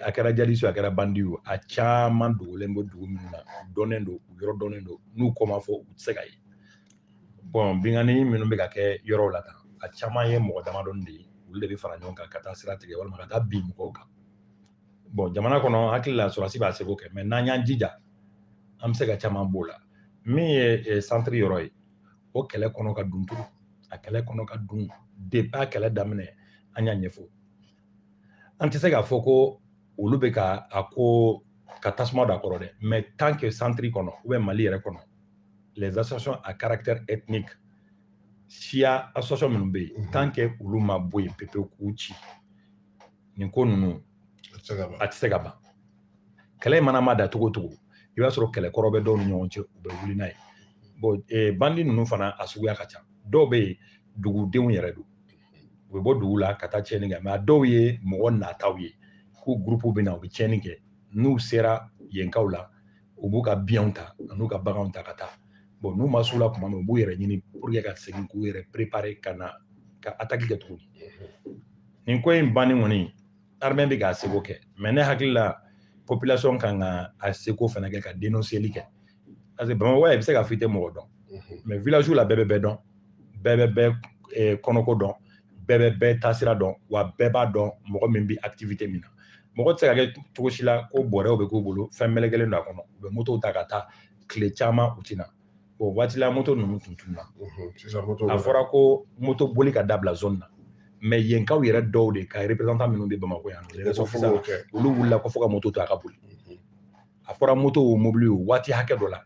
a kɛra jadis a kɛra bandi o a caman dogolen bɛ dugu minnu na u dɔnnen don u yɔrɔ dɔnnen don n'u kɔ ma fɔ u tɛ se ka ye bon binkani minnu bɛ ka kɛ yɔrɔw la tan a caman ye mɔgɔ damadɔni de ye olu de bɛ fara ɲɔgɔn kan ka taa sira tigɛ walima ka taa bin mɔgɔw kan bon jamana kɔnɔ hakili la sɔrɔdasi b'a seko kɛ mais n'an y'an jija an bɛ se ka caman b'o la min ye centre yɔrɔ ye o kɛlɛ kɔnɔ ka dun tugun a kɛlɛ kɔnɔ ka dun depuis a kɛlɛ daminɛ an y'a ɲɛfɔ an tɛ se k'a fɔ ko olu bɛ ka a ko ka tasuma don a kɔrɔ dɛ mais tant que centre kɔnɔ ou bien Mali yɛrɛ kɔnɔ les associations à caractère ethnique siya association minnu bɛ yen tant que olu ma bɔ yen pepewu k'u ci nin ko ninnu a tɛ se ka ban kɛlɛ in mana ma da cogo o cogo i b'a sɔrɔ kɛlɛkɔrɔ bɛ dɔw ni ɲɔgɔn cɛ u bɛ wuli n'a ye bon bandi ninnu fana a suguya ka ca dɔw bɛ yen dugudenw yɛrɛ don u bɛ bɔ dugu la ka taa tiɲɛni kɛ mais a dɔw ye mɔgɔ nataw ye k'u groupe bɛ na u bɛ tiɲɛni kɛ n'u sera yenkaw la u b'u ka biyanw ta n'u ka baganw ta ka taa bon n'u ma s'u la tuma min u b'u yɛrɛ ɲini pour que ka segin k'u yɛrɛ préparer ka na ka attaque kɛ tuguni nin ko in banni kɔni armée bɛ k'a seko kɛ mais ne hakili la population kan ka a seko fana kɛ ka dénonceli kɛ parce que Bamakɔ bɛ se ka fɔ i tɛ mɔgɔ dɔn mais village la bɛɛ bɛ bɛɛ dɔn bɛɛ bɛ bɛɛ kɔnɔko dɔn bɛɛ bɛ bɛɛ taasira dɔn wa bɛɛ b'a dɔn mɔgɔ min bɛ activité min na mɔgɔ tɛ se ka kɛ cogo si la ko bɔrɛw bɛ k'u bolo fɛn mɛlɛkɛlen don a kɔnɔ u bɛ moto ta ka taa tile caman u tɛ na o waati la moto ninnu tun tununa a fɔra ko moto boli ka dabila zone na mais yenkaw yɛrɛ dɔw de ka représentant minnu bɛ Bamakɔ yan olu wulila ko fo ka moto to a ka boli a fɔra moto o mobili o waati hakɛ dɔ la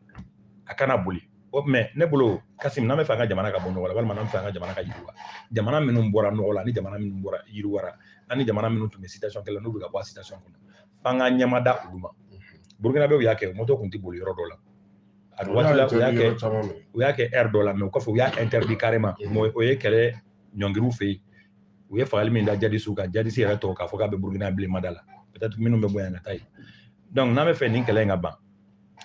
a kana boli mais ne bolo Kasim n'an bɛ fɛ an ka jamana ka bɔ nɔgɔ la walima n'an bɛ fɛ an ka jamana ka yiriwa jamana minnu bɔra nɔgɔ la ani jamana minnu bɔra yiriwara ani jamana minnu tun bɛ situation kɛlɛ n'u bɛ ka bɔ a situation kɔnɔ f'an ka ɲɛma da olu ma Burukinabew y'a kɛ moto tun tɛ boli yɔrɔ dɔ la a waati la u y'a kɛ air dɔ la mais o kɔfɛ u y'a interdit carrément o ye kɛlɛ ɲɔngiriw fɛ yen u ye fagali min da jadisiw kan jadisi yɛrɛ tɔgɔ k'a fɔ k'a bɛ Burukina bilen ma da la peut-être minnu bɛ bɔ yan ka taa yen donc n'an bɛ fɛ nin kɛlɛ in ka ban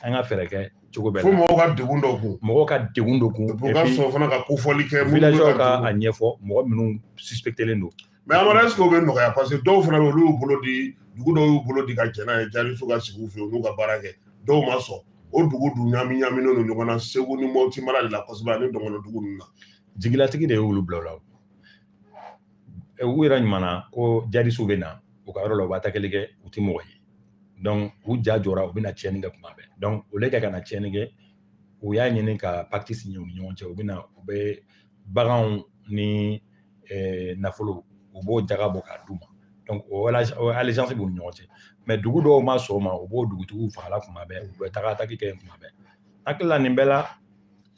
an ka fɛɛrɛ kɛ cogo bɛɛ la fo mɔgɔw ka degun dɔ kun mɔgɔw ka degun dɔ kun u ka sɔn fana ka kofɔli kɛ villageois ka a ɲɛfɔ mɔgɔ minnu suspectelen don mais Amara est-ce que o bɛ nɔgɔya parce que dɔw fana bɛ olu y'u bolo di dugu dɔw y'u bolo di ka jɛn n'a ye jadisiw ka sigi u fɛ yen u n'u ka baara kɛ dɔw ma sɔn o dugu dun ɲamininen don ɲɔgɔn na Segu ni Mopti mara de la kosɛbɛ ani Dɔngɔnɔ dugu ninnu na jigilatigi de y'olu bila o la u yɛrɛ ɲuman ko jadisiw bɛ na u ka yɔrɔ la u b'a takɛli kɛ u tɛ mɔgɔ ye donc u ja jɔra u bɛ na tiɲɛni kɛ kuma bɛɛ donc o le kɛ ka na tiɲɛni kɛ u y'a ɲini ka pacte signer u ni ɲɔgɔn cɛ u bɛ baganw ni nafolo u b'o jaga bɔ k'a d'u ma donc o allégeance b'u ni ɲɔgɔn cɛ mais dugu dɔw ma sɔn o ma u b'o dugutigiw fagala kuma bɛɛ u bɛ taga attaque kɛ kuma bɛɛ hakili la nin bɛɛ la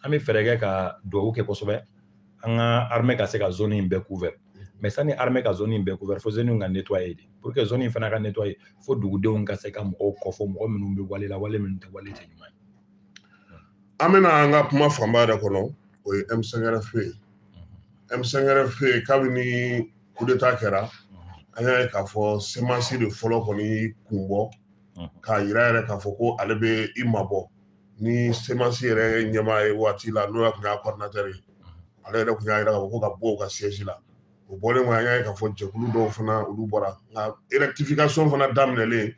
an bɛ fɛɛrɛ kɛ ka dugawu kɛ kosɛbɛ an ka armée ka se ka zone in bɛɛ couvert mais sani armée ka zone in bɛɛ couvert fo zone in ka nettoyer de pour que zone in fana ka nettoyer fo dugudenw ka se ka mɔgɔw kɔfɔ mɔgɔ minnu bɛ wale la wale minnu tɛ wale tɛ ɲuman ye an bɛna an ka kuma fanba yɛrɛ kɔnɔ o ye M5RFP ye M5RFP kabini coup d'état kɛra an y'a ye k'a fɔ semence de fɔlɔ kɔni kun bɔ k'a yira yɛrɛ k'a fɔ ko ale bɛ i mabɔ ni semence yɛrɛ ɲɛmaa ye waati la n'o tun y'a coordinateur ye ale yɛrɛ tun y'a yira k'a fɔ ko ka bɔ u ka siège la o bɔlen kɔ an y'a ye k'a fɔ jɛkulu dɔw fana olu bɔra nka rectification fana daminɛlen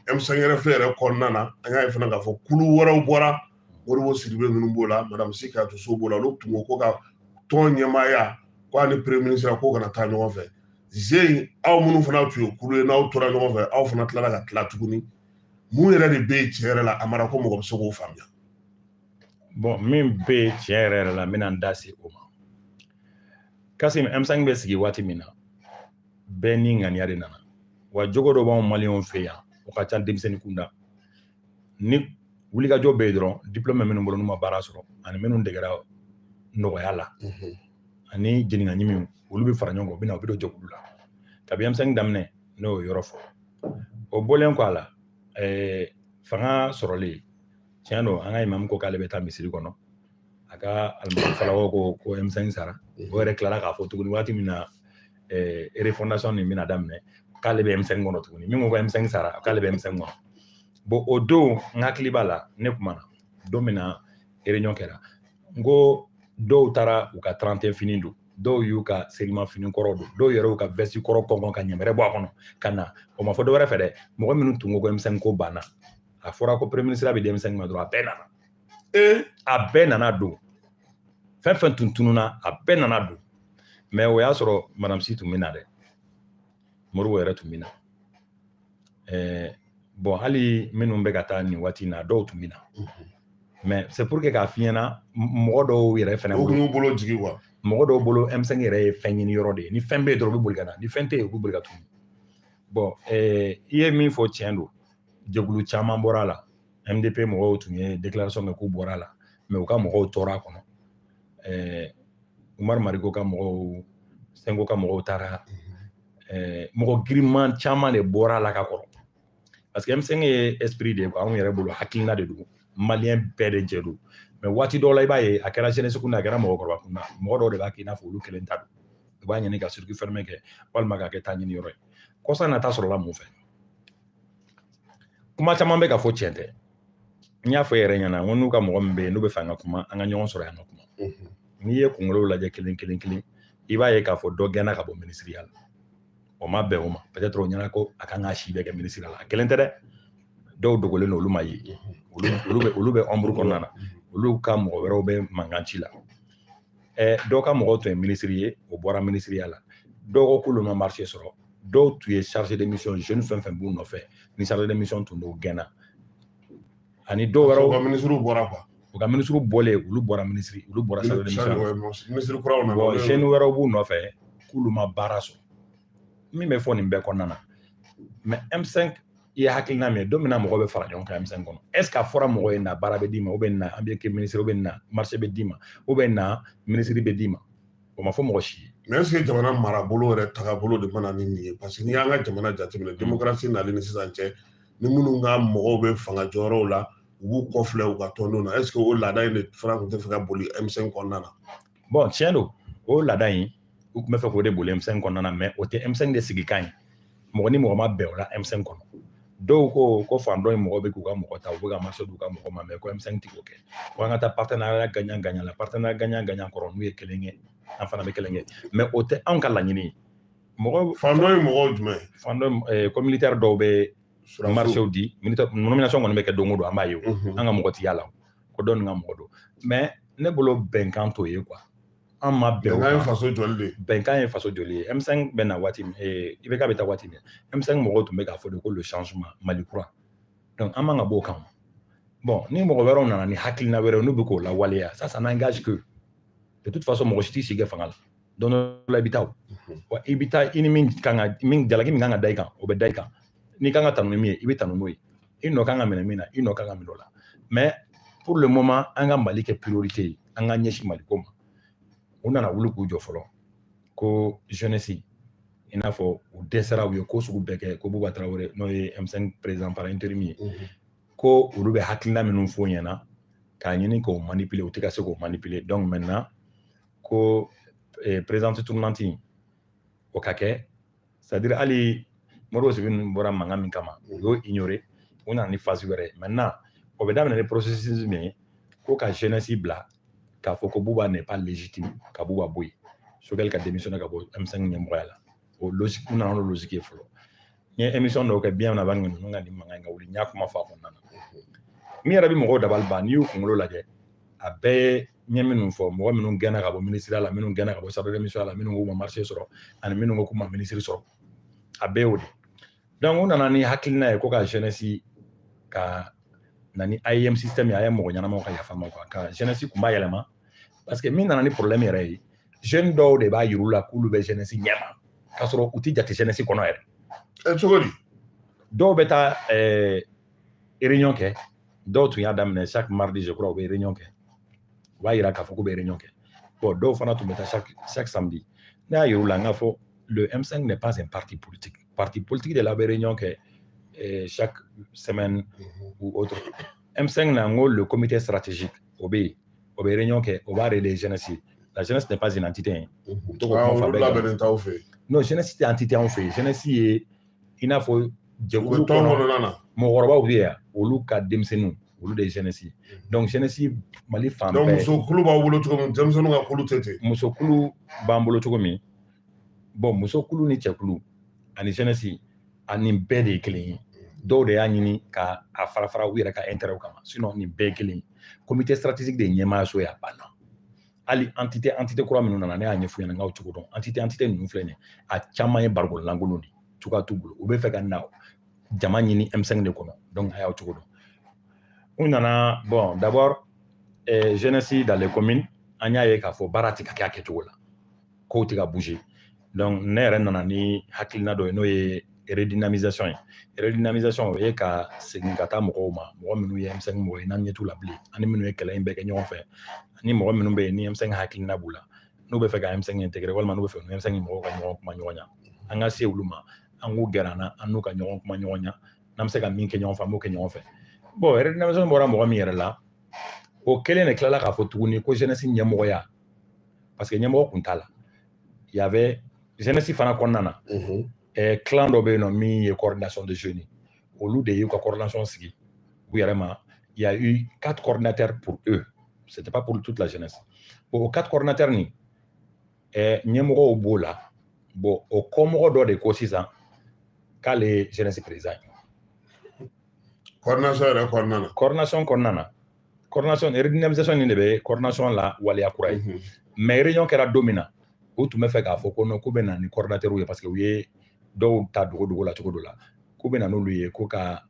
M5RFP yɛrɛ kɔnɔna na an y'a ye fana k'a fɔ kulu wɛrɛw bɔra Moribo Sidibe ninnu b'o la Madame Sikayatou Sow b'o la olu tun ko ka tɔn ɲɛmaaya ko ani premier ministre ko kana taa ɲɔgɔn fɛ Zen aw minnu fana tun ye kuru ye n'aw tora ɲɔgɔn fɛ aw fana tilala ka tila tuguni mun yɛrɛ de bɛ yen tiɲɛ yɛrɛ la a mara ko mɔgɔ bɛ se k'o faamuya. Bon min bɛ yen tiɲɛ yɛrɛ la n bɛna n da se o ma Kasim M5 bɛ sigi waati min na bɛɛ ni ŋaniya de nana wa jogo dɔ b'anw maliyɛnw fɛ yan o ka ca denmisɛnnin kunda ni wulikajɔ bɛ yen dɔrɔn diplôme minnu bolo n'u ma baara sɔrɔ ani minnu degera nɔgɔya la ani jeniŋa ɲimiw olu bɛ fara ɲɔgɔn kan u bɛ na u bɛ don jɛkulu la kabi M5 daminɛ n'o ye yɔrɔ fɔ o bɔlen kɔ a la fanga sɔrɔlen tiɲɛ don an ka imam ko k'ale bɛ taa misiri kɔnɔ a ka alimami falakaw ko M5 sara o yɛrɛ tilala k'a fɔ tuguni waati min na refondation nin bɛna daminɛ k'ale bɛ M5 kɔnɔ tuguni min ko M5 sara k'ale bɛ M5 kɔnɔ bon o don n hakili b'a la ne kumana don min na réunion kɛra n ko dɔw taara u ka 31 fini don dɔw y'u ka selima fini kɔrɔ don dɔw yɛrɛ y'u ka vesti kɔrɔ kɔnkɔn ka ɲɛmɛrɛ bɔ a kɔnɔ ka na o ma fɔ dɔ wɛrɛ fɛ dɛ mɔgɔ minnu tun ko M5 ko banna a fɔra ko premier ministre bɛ M5 ma dɔrɔn a bɛɛ nana a bɛɛ nana don fɛn fɛn tun tununa a bɛɛ nana don mais o y'a sɔrɔ madame si tun bɛ na dɛ Moribo yɛrɛ tun bɛ na bon hali minnu bɛ ka taa nin waati in na dɔw tun bɛ na mais c'est pour que k'a f'i ɲɛna mɔgɔ dɔw yɛrɛ fɛnɛ bolo jigi wa mɔgɔ dɔw bolo M5 yɛrɛ ye fɛn ɲini yɔrɔ de ye ni fɛn bɛ yen dɔrɔn u bɛ boli ka na ni fɛn tɛ yen u bɛ boli ka tunu bon i ye min fɔ tiɲɛ don jɛkulu caman bɔra a la MDP mɔgɔw tun ye déclaration kɛ k'u bɔra a la mais u ka mɔgɔw tora a kɔnɔ Umaru Mariko ka mɔgɔw Senko ka mɔgɔw taara mɔgɔ giriman caman de bɔra a la ka kɔrɔ parce que M5 ye esprit de ye quoi anw yɛrɛ bolo hakilina de don maliyɛn bɛɛ de jɛ don mais waati dɔw la i b'a ye a kɛra jeunesse kunda a kɛra mɔgɔkɔrɔba kunda mɔgɔ dɔw de b'a kɛ i n'a fɔ olu kelen ta don u b'a ɲini ka circuit fermé kɛ walima k'a kɛ taa ɲini yɔrɔ ye kɔsa nata sɔrɔla mun fɛ kuma caman bɛ ka fɔ tiɲɛ tɛ n y'a fɔ yɛrɛ ɲɛna n ko n'u ka mɔgɔ min bɛ yen n'u bɛ fɛ an ka kuma an ka ɲɔgɔn sɔrɔ yan ka kuma n'i ye kunkolow lajɛ kelen kelen kelen i b'a ye k'a fɔ dɔ gɛnna ka bɔ ministériya la o ma bɛn o ma peut-être o ɲɛna ko a kan ka si bɛɛ kɛ ministériya la a kelen tɛ dɛ dɔw dogolen don olu ma ye olu bɛ ombre kɔnɔna na olu ka mɔgɔ wɛrɛw bɛ mankan ci la dɔw ka mɔgɔw tun ye ministre ye o bɔra ministériya la dɔw ko k'olu ma marché sɔrɔ dɔw tun ye chargé de mission jeune fɛn fɛn b'u nɔfɛ ni chargé de mission tun don gɛnna ani dɔw wɛrɛw ka ministre bɔra quoi u ka ministre bɔlen olu bɔra ministre olu bɔra chargé de mission ministre kuraw na bon jeune wɛrɛw b'u nɔfɛ k'olu ma baara sɔrɔ min bɛ fɔ nin bɛɛ kɔnɔna na mais M5 i ye hakilina min ye don min na mɔgɔ bɛ fara ɲɔgɔn kan M5 kɔnɔ est ce que a fɔra mɔgɔ ye na baara bɛ d'i ma ou bien na an bɛ kɛ ministre ou bien na marché bɛ d'i ma ou bien na ministre bɛ d'i ma o ma fɔ mɔgɔ si ye mais est ce que jamana marabolo yɛrɛ tagabolo de mana ni nin ye parce que n'i y'an ka jamana jateminɛ démocratie nalen ni sisan cɛ ni minnu ka mɔgɔw bɛ fanga jɔyɔrɔw la u b'u kɔfilɛ u ka tɔndenw na est ce que o laada in de fana tun tɛ fɛ ka boli M5 kɔnɔna na bon tiɲɛ don o laada in u tun bɛ fɛ k'o de boli M5 kɔnɔna na mais o tɛ M5 de sigi kan ye mɔgɔ ni mɔgɔ ma bɛn o la M5 kɔnɔ dɔw ko fan dɔ in mɔgɔ bɛ k'u ka mɔgɔ ta u bɛ ka marché d'u ka mɔgɔ ma mais ko M5 tɛ k'o kɛ ko an ka taa partenariat gagnant la partenariat gagnant kɔrɔ n'u ye kelen kɛ an fana bɛ kelen kɛ mais o tɛ anw ka laɲini ye mɔgɔ fan dɔ ye mɔgɔw jumɛn fan dɔ ko militaire dɔw bɛ marché di nomination kɔni bɛ kɛ don o don an b'a ye an ka mɔgɔ tɛ yala ko dɔ nin ka mɔgɔ don mais ne bolo bɛnkan t'o ye quoi an ma bɛn bɛnkan ye faso jɔli de bɛnkan ye faso jɔli ye M5 bɛ na waati min IBK bɛ taa waati min M5 mɔgɔw tun bɛ k'a fɔ de ko le changement Mali kura donc an man ka bɔ o kan bon ni mɔgɔ wɛrɛw nana ni hakilina wɛrɛw n'u bɛ k'o lawaleya ça n'engage que de toute façon mɔgɔ si t'i sigi fanga la don dɔ la i bɛ taa o wa i bɛ taa i ni min jalaki min kan ka da i kan o bɛ da i kan n'i kan ka tanu ni min ye i bɛ tanu n'o ye i nɔ kan ka minɛ min na i nɔ kan ka minɛ o la mais pour le moment an ka Mali kɛ priorité ye an ka ɲɛsin Mali ko ma u nana wuli k'u jɔ fɔlɔ ko jeunesse i n'a fɔ u dɛsɛra u ye ko sugu bɛɛ kɛ ko Bouba Traoré n'o ye M5 président par intérim ye ko olu bɛ hakilina minnu fɔ ɲɛna k'a ɲini k'o manipuler u tɛ ka se k'o manipuler donc maintenant ko présidente tournante o ka kɛ c'est à dire hali Modibo Sibi ninnu bɔra mankan min kama u y'o ignorer u nana ni phase wɛrɛ maintenant o bɛ daminɛ ni processus min ye ko ka jeunesse bila k'a fɔ ko Bouba n'est pas légitime ka Bouba bɔ yen Choguel ka démissionner ka bɔ M5 ɲɛmɔgɔya la o logique u nana n'o logique ye fɔlɔ n ye émission dɔw kɛ bien avant ninnu ka nin mankan in ka wuli n y'a kuma fɔ a kɔnɔna na mi yɛrɛ bɛ mɔgɔw dabali ban n'i y'u kunkolo lajɛ a bɛɛ ɲɛ minnu fɔ mɔgɔ minnu gɛnna ka bɔ minisiriya la minnu gɛnna ka bɔ chargé de mission la minnu k'u ma marché sɔrɔ ani minnu ko k'u ma minisiri sɔrɔ a bɛɛ y'o de donc u nana ni hakilina ye ko ka jeunesse ka na ni IEM système ye a ye mɔgɔ ɲɛnamaw ka yafa ma quoi ka jeunesse kun b'a yɛlɛma parce que min nana ni problème yɛrɛ ye jeune dɔw de b'a yir'u la k'olu bɛ jeunesse ɲɛma k'a sɔrɔ u tɛ jate jeunesse kɔnɔ yɛrɛ cogo di dɔw bɛ taa réunion kɛ dɔw tun y'a daminɛ chaque mardi je crois u bɛ réunion kɛ u b'a yira k'a fɔ k'u bɛ réunion kɛ bon dɔw fana tun bɛ taa chaque samedi ne y'a yir'u la n k'a fɔ le M5 n'est pas un parti politique de la bɛ réunion kɛ chaque semaine ou autre M5 na n ko le comité stratégique o bɛ réunion kɛ o b'a relayer jeunesse la jeunesse n'est pas une entité non jeunesse tɛ entité anw fɛ yen jeunesse ye i n'a fɔ jɛkulu kɔnɔ mɔgɔkɔrɔbaw bɛ yan olu ka denmisɛnninw olu de ye jeunesse ye donc jeunesse Mali fan bɛɛ donc musokulu b'aw bolo cogo min denmisɛnninw ka kulu tɛ ten musokulu b'an bolo cogo min bon musokulu ni cɛkulu ani jeunesse ani bɛɛ de ye kelen ye dɔw de y'a ɲini ka a fara u yɛrɛ ka intérêt kama sinon nin bɛɛ ye kelen ye comité stratégique de ye ɲɛmaayaso ye a banna hali entité kura minnu nana ne y'a ɲɛfɔ ɲɛna n k'aw cogo dɔn entité ninnu filɛ nin ye a caman ye barikololankolon de cogoya t'u bolo u bɛ fɛ ka na jama ɲini M5 de kɔnɔ donc a y'aw cogo dɔn u nana bon d'abord jeunesse dans les communes an y'a ye k'a fɔ baara tɛ ka kɛ a kɛcogo la kow tɛ ka bouger donc ne yɛrɛ nana ni hakilina dɔ ye n'o ye redynamisation ye redynamisation o ye ka segin ka taa mɔgɔw ma mɔgɔ minnu ye M5 mɔgɔ ye n'an ɲɛ t'u la bilen ani minnu ye kɛlɛ in bɛɛ kɛ ɲɔgɔn fɛ ani mɔgɔ minnu bɛ yen ni M5 hakilina b'u la n'u bɛ fɛ ka M5 intégrer walima n'u bɛ fɛ M5 mɔgɔw ka ɲɔgɔn kuma ɲɔgɔn ɲɛ an ka se olu ma an k'u gɛrɛ an na an n'u ka ɲɔgɔn kuma ɲɔgɔn ɲɛ n'an bɛ se ka min kɛ ɲɔgɔn fɛ an b'o kɛ ɲɔgɔn fɛ bon redynamisation bɔra mɔgɔ min yɛrɛ la o kelen de tilala k'a fɔ tuguni ko jeunesse ɲɛmɔgɔya parce que ɲɛmɔgɔ kun t'a la il y avait jeunesse fana kɔnɔna na clan dɔ bɛ yen nɔ min ye coordination de jeunes olu de y'u ka coordination sigi u yɛrɛ ma il y a eu 4 coordinateurs pour eux c'était pas pour toute la jeunesse bon o 4 coordinateurs ni ɲɛmɔgɔw b'o la bon o kɔmɔgɔ dɔ de ko sisan k'ale ye jeunesse président ye coordination yɛrɛ kɔnɔna na coordination kɔnɔna na coordination redynamisation ni de bɛ coordination la waleya kura ye mais réunion kɛra don min na u tun bɛ fɛ k'a fɔ ko non k'u bɛ na ni coordinateurs ye parce que u ye dɔw ta dogo la cogo dɔ la k'u bɛ na n'olu ye ko ka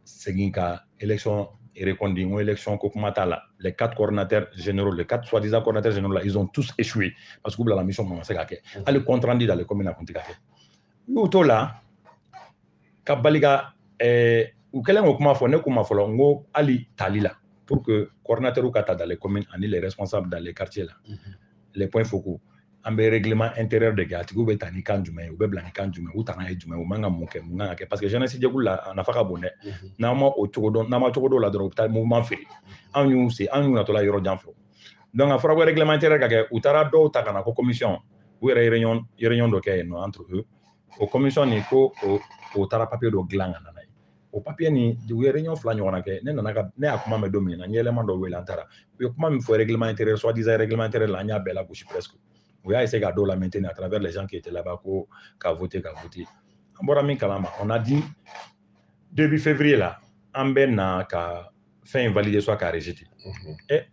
segin ka élection reconduit une élection ko kuma t'a la les 4 coordinateurs généraux les 4 soi-disant coordinateurs généraux là ils ont tous échoué parce que la mission commençait à kɛ hali compte rendu dans les communes a kun tɛ ka kɛ y'u to la ka bali ka u kɛlen ko kuma fɔ ne kuma fɔlɔ n ko hali tali la pour que coordinateurs ka ta dans les communes ani les responsables dans les quartiers là les points focaux an bɛ règlement intérieur de kɛ a tigiw bɛ ta ni kan jumɛn ye u bɛ bila ni kan jumɛn u tana ye jumɛn u man ka mun kɛ mun kan ka kɛ parce que jeunesse jɛkulu la a nafa ka bon dɛ n'an ma o cogo dɔn n'an ma cogo dɔn la dɔrɔn u bɛ taa mouvement feere anw y'u natɔla yɔrɔ jan fɛ donc a fɔra ko règlement intérieur ka kɛ u taara dɔw ta ka na ko commission u yɛrɛ réunion dɔ kɛ yen nɔ entre eux o commission ni ko o taara papier dɔ dilan ka na n'a ye o papier ni u ye réunion 2 ɲɔgɔnna kɛ ne y'a kuma mɛn don min na n ye élément dɔ wele an taara u ye kuma min fɔ règlement intérieur soi-disant règlement intérieur la an y'a bɛɛ lagosi presque u y'a essayé ka dɔw la maintenir à travers les gens qui étaient là-bas ko ka voter an bɔra min kalama on a dit début février la an bɛ na ka fɛn in valider soit ka rejeter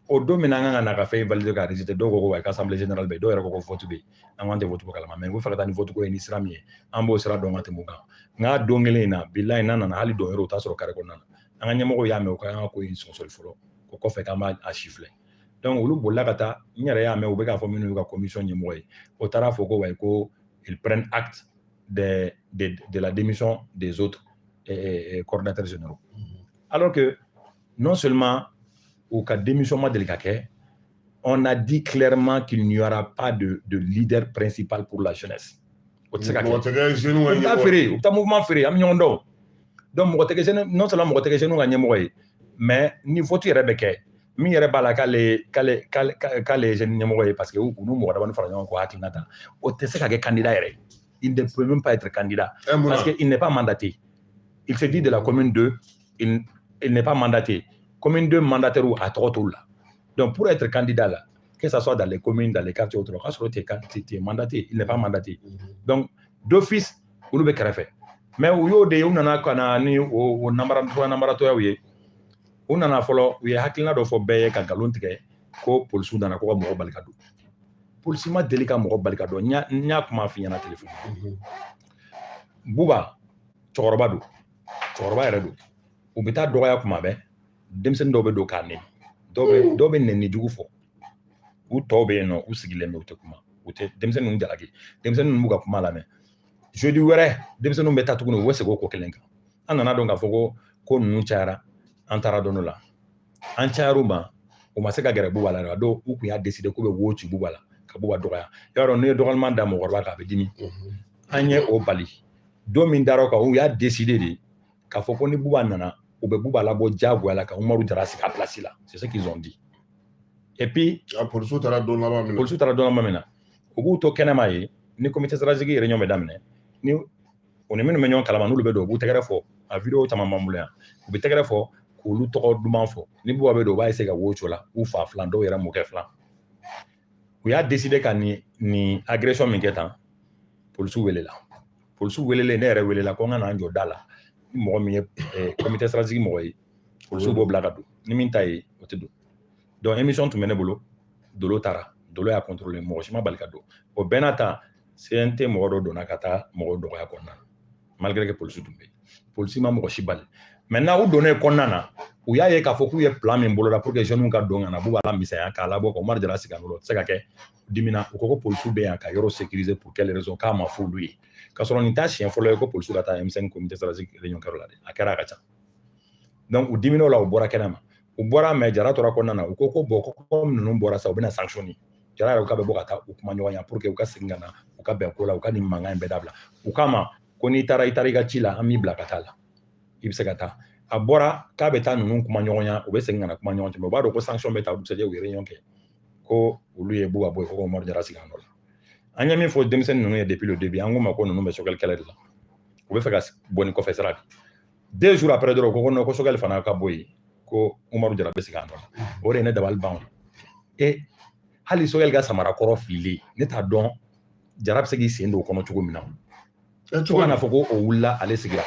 o don min na an kan ka na ka fɛn in valider ka rejeter dɔw ko ko assemblée générale bɛ yen dɔw yɛrɛ ko ko vote bɛ yen an k'an tɛ vote ko kalama mais ko fɛ ka taa ni vote ko ye ni sira min ye an b'o sira dɔn ka tɛmɛ o kan nka don kelen in na bilayi n'a nana hali dɔn yɔrɔ o t'a sɔrɔ carré kɔnɔna na an ka ɲɛmɔgɔw y'a mɛn u ka kan ka ko in sɔsɔli fɔlɔ o kɔfɛ k'an b'a siffler donc olu bolila ka taa n yɛrɛ y'a mɛn u bɛ k'a fɔ minnu y'u ka commission ɲɛmɔgɔ ye o taara fɔ ko ko ils prennent acte de la démission des autres coordinateurs généraux alors que non seulement au cas démission ma deli ka kɛ on a dit clairement qu'il n'y aura pas de leader principal pour la jeunesse o tɛ se ka kɛ u bɛ taa feere u bɛ taa mouvement feere an bɛ ɲɔgɔn dɔn donc mɔgɔ tɛ kɛ jeune non seulement mɔgɔ tɛ kɛ jeune ka ɲɛmɔgɔ ye mais ni vote yɛrɛ bɛ kɛ min yɛrɛ b'a la k'ale ye jeune ɲɛmɔgɔ ye parce que u n'u mɔgɔ dama fara ɲɔgɔn kɔ hakilina ta o tɛ se ka kɛ candidat yɛrɛ il ne peut même pas être candidat parce que il n'est pas mandaté il se dit de la commune 2 il n'est pas mandaté commune 2 mandataire à tɔgɔ t'olu la donc pour être candidat là que ça soit dans les communes dans les quartiers autres k'a sɔrɔ tu es mandaté il n'est pas mandaté donc d'office olu bɛ kɛrɛfɛ mais u y'o de ye u nana ka na ni o namaratɔyaw ye u nana fɔlɔ u ye hakilina dɔ fɔ bɛɛ ye ka nkalon tigɛ ko polisiw nana ko ka mɔgɔ bali ka don polisi ma deli ka mɔgɔ bali ka don n y'a kuma f'i ɲɛna telefɔni Buba cɛkɔrɔba don cɛkɔrɔba yɛrɛ don u bɛ taa dɔgɔya kuma bɛɛ denmisɛnnin dɔw bɛ don k'a nɛni dɔw bɛ nɛni jugu fɔ u tɔw bɛ yen nɔ u sigilen bɛ u tɛ kuma u tɛ denmisɛnnin ninnu jalaki denmisɛnnin ninnu b'u ka kuma lamɛn jeudi wɛrɛ denmisɛnninw bɛ taa tuguni u bɛ segin o ko kelen kan an nana dɔn k'a fɔ ko ninnu cayara an taara dɔn la an cayar'u ma u ma se ka gɛrɛ Buba la dɛ dɔw u tun y'a décidé k'u bɛ wo ci Buba la ka Buba dɔgɔya y'a dɔn n'i ye dɔgɔyalima da mɔgɔkɔrɔba kan a bɛ dimi an ye o bali don min dar'o kan u y'a décidé de k'a fɔ ko ni Buba nana u bɛ Buba labɔ diyagoya la ka Umaru Jara sigi a place la c'est ce qu'ils ont dit et puis polisiw taara don laban min na u b'u to kɛnɛma ye ni comité stratégique réunion bɛ daminɛ ni u ni minnu bɛ ɲɔgɔn kalama n'olu bɛ don u b'u tɛgɛrɛ fɔ a vidéo caman b'an bolo yan u bɛ tɛgɛrɛ fɔ k'olu tɔgɔ duman fɔ ni Buba bɛ don u b'a essayer ka wo co la u fa filan dɔw yɛrɛ mɔkɛ filan u y'a décidé ka nin agression min kɛ tan polisiw welela polisiw welelen ne yɛrɛ welela ko n ka na n jɔ da la ni mɔgɔ min ye comité stratégique mɔgɔ ye polisiw b'o bila ka don ni min ta ye o tɛ don donc émission tun bɛ ne bolo Dolo taara Dolo y'a contrôler mɔgɔ si ma bali ka don o bɛɛ n'a ta CNT mɔgɔ dɔ donna ka taa mɔgɔw dɔgɔya kɔnɔna na malgré que polisi tun bɛ yen polisi ma mɔgɔ si bali maintenant u donnen kɔnɔna na u y'a ye k'a fɔ k'u ye plan min boloda pour que jeunes ka don ka na Buba la misɛnya k'a labɔ ka Umaru Jara sigi a nɔ tɛ se ka kɛ dimina u ko ko polisiw bɛ yan ka yɔrɔ sécuriser pour quelle raison k'a ma fɔ olu ye ka sɔrɔ nin t'a siɲɛ fɔlɔ ye ko polisiw ka taa M5 comité stratégique réunion kɛyɔrɔ la dɛ a kɛra a ka ca donc u dimin'o la u bɔra kɛnɛ ma u bɔra mais Jara tora kɔnɔna na u ko bon ko ninnu bɔra sa u bɛna sanctionner Jara yɛrɛ k'a bɛ bɔ ka taa u kuma ɲɔgɔnya pour que u ka segin ka na u ka bɛn ko la u ka nin mankan in bɛɛ dabila u k'a ma ko n'i taara i ka ci la an b'i bila ka taa la i bɛ se ka taa a bɔra k'a bɛ taa ninnu kuma ɲɔgɔnya u bɛ segin ka na kuma ɲɔgɔn cɛ mais u b'a dɔn ko sanction bɛ ta u dugusɛjɛ u ye réunion kɛ ko olu ye Buba bɔ yen ko Umaru Jara sigi a nɔ la an ye min fɔ denmisɛnnin ninnu ye depuis le début an k'u ma ko ninnu bɛ Sogɛli kɛlɛ de la u bɛ fɛ ka bɔ ni kɔfɛ sira de 2 jours après dɔrɔn ko non ko Sogɛli fana ka bɔ yen ko Umaru Jara bɛ sigi a nɔ la o de ye ne dabali ban hali Sogɛli ka samara kɔrɔ fililen ne t'a dɔn Jara bɛ se k'i sen don o kɔnɔ cogo min na fo ka na fɔ ko o wulila ale sigira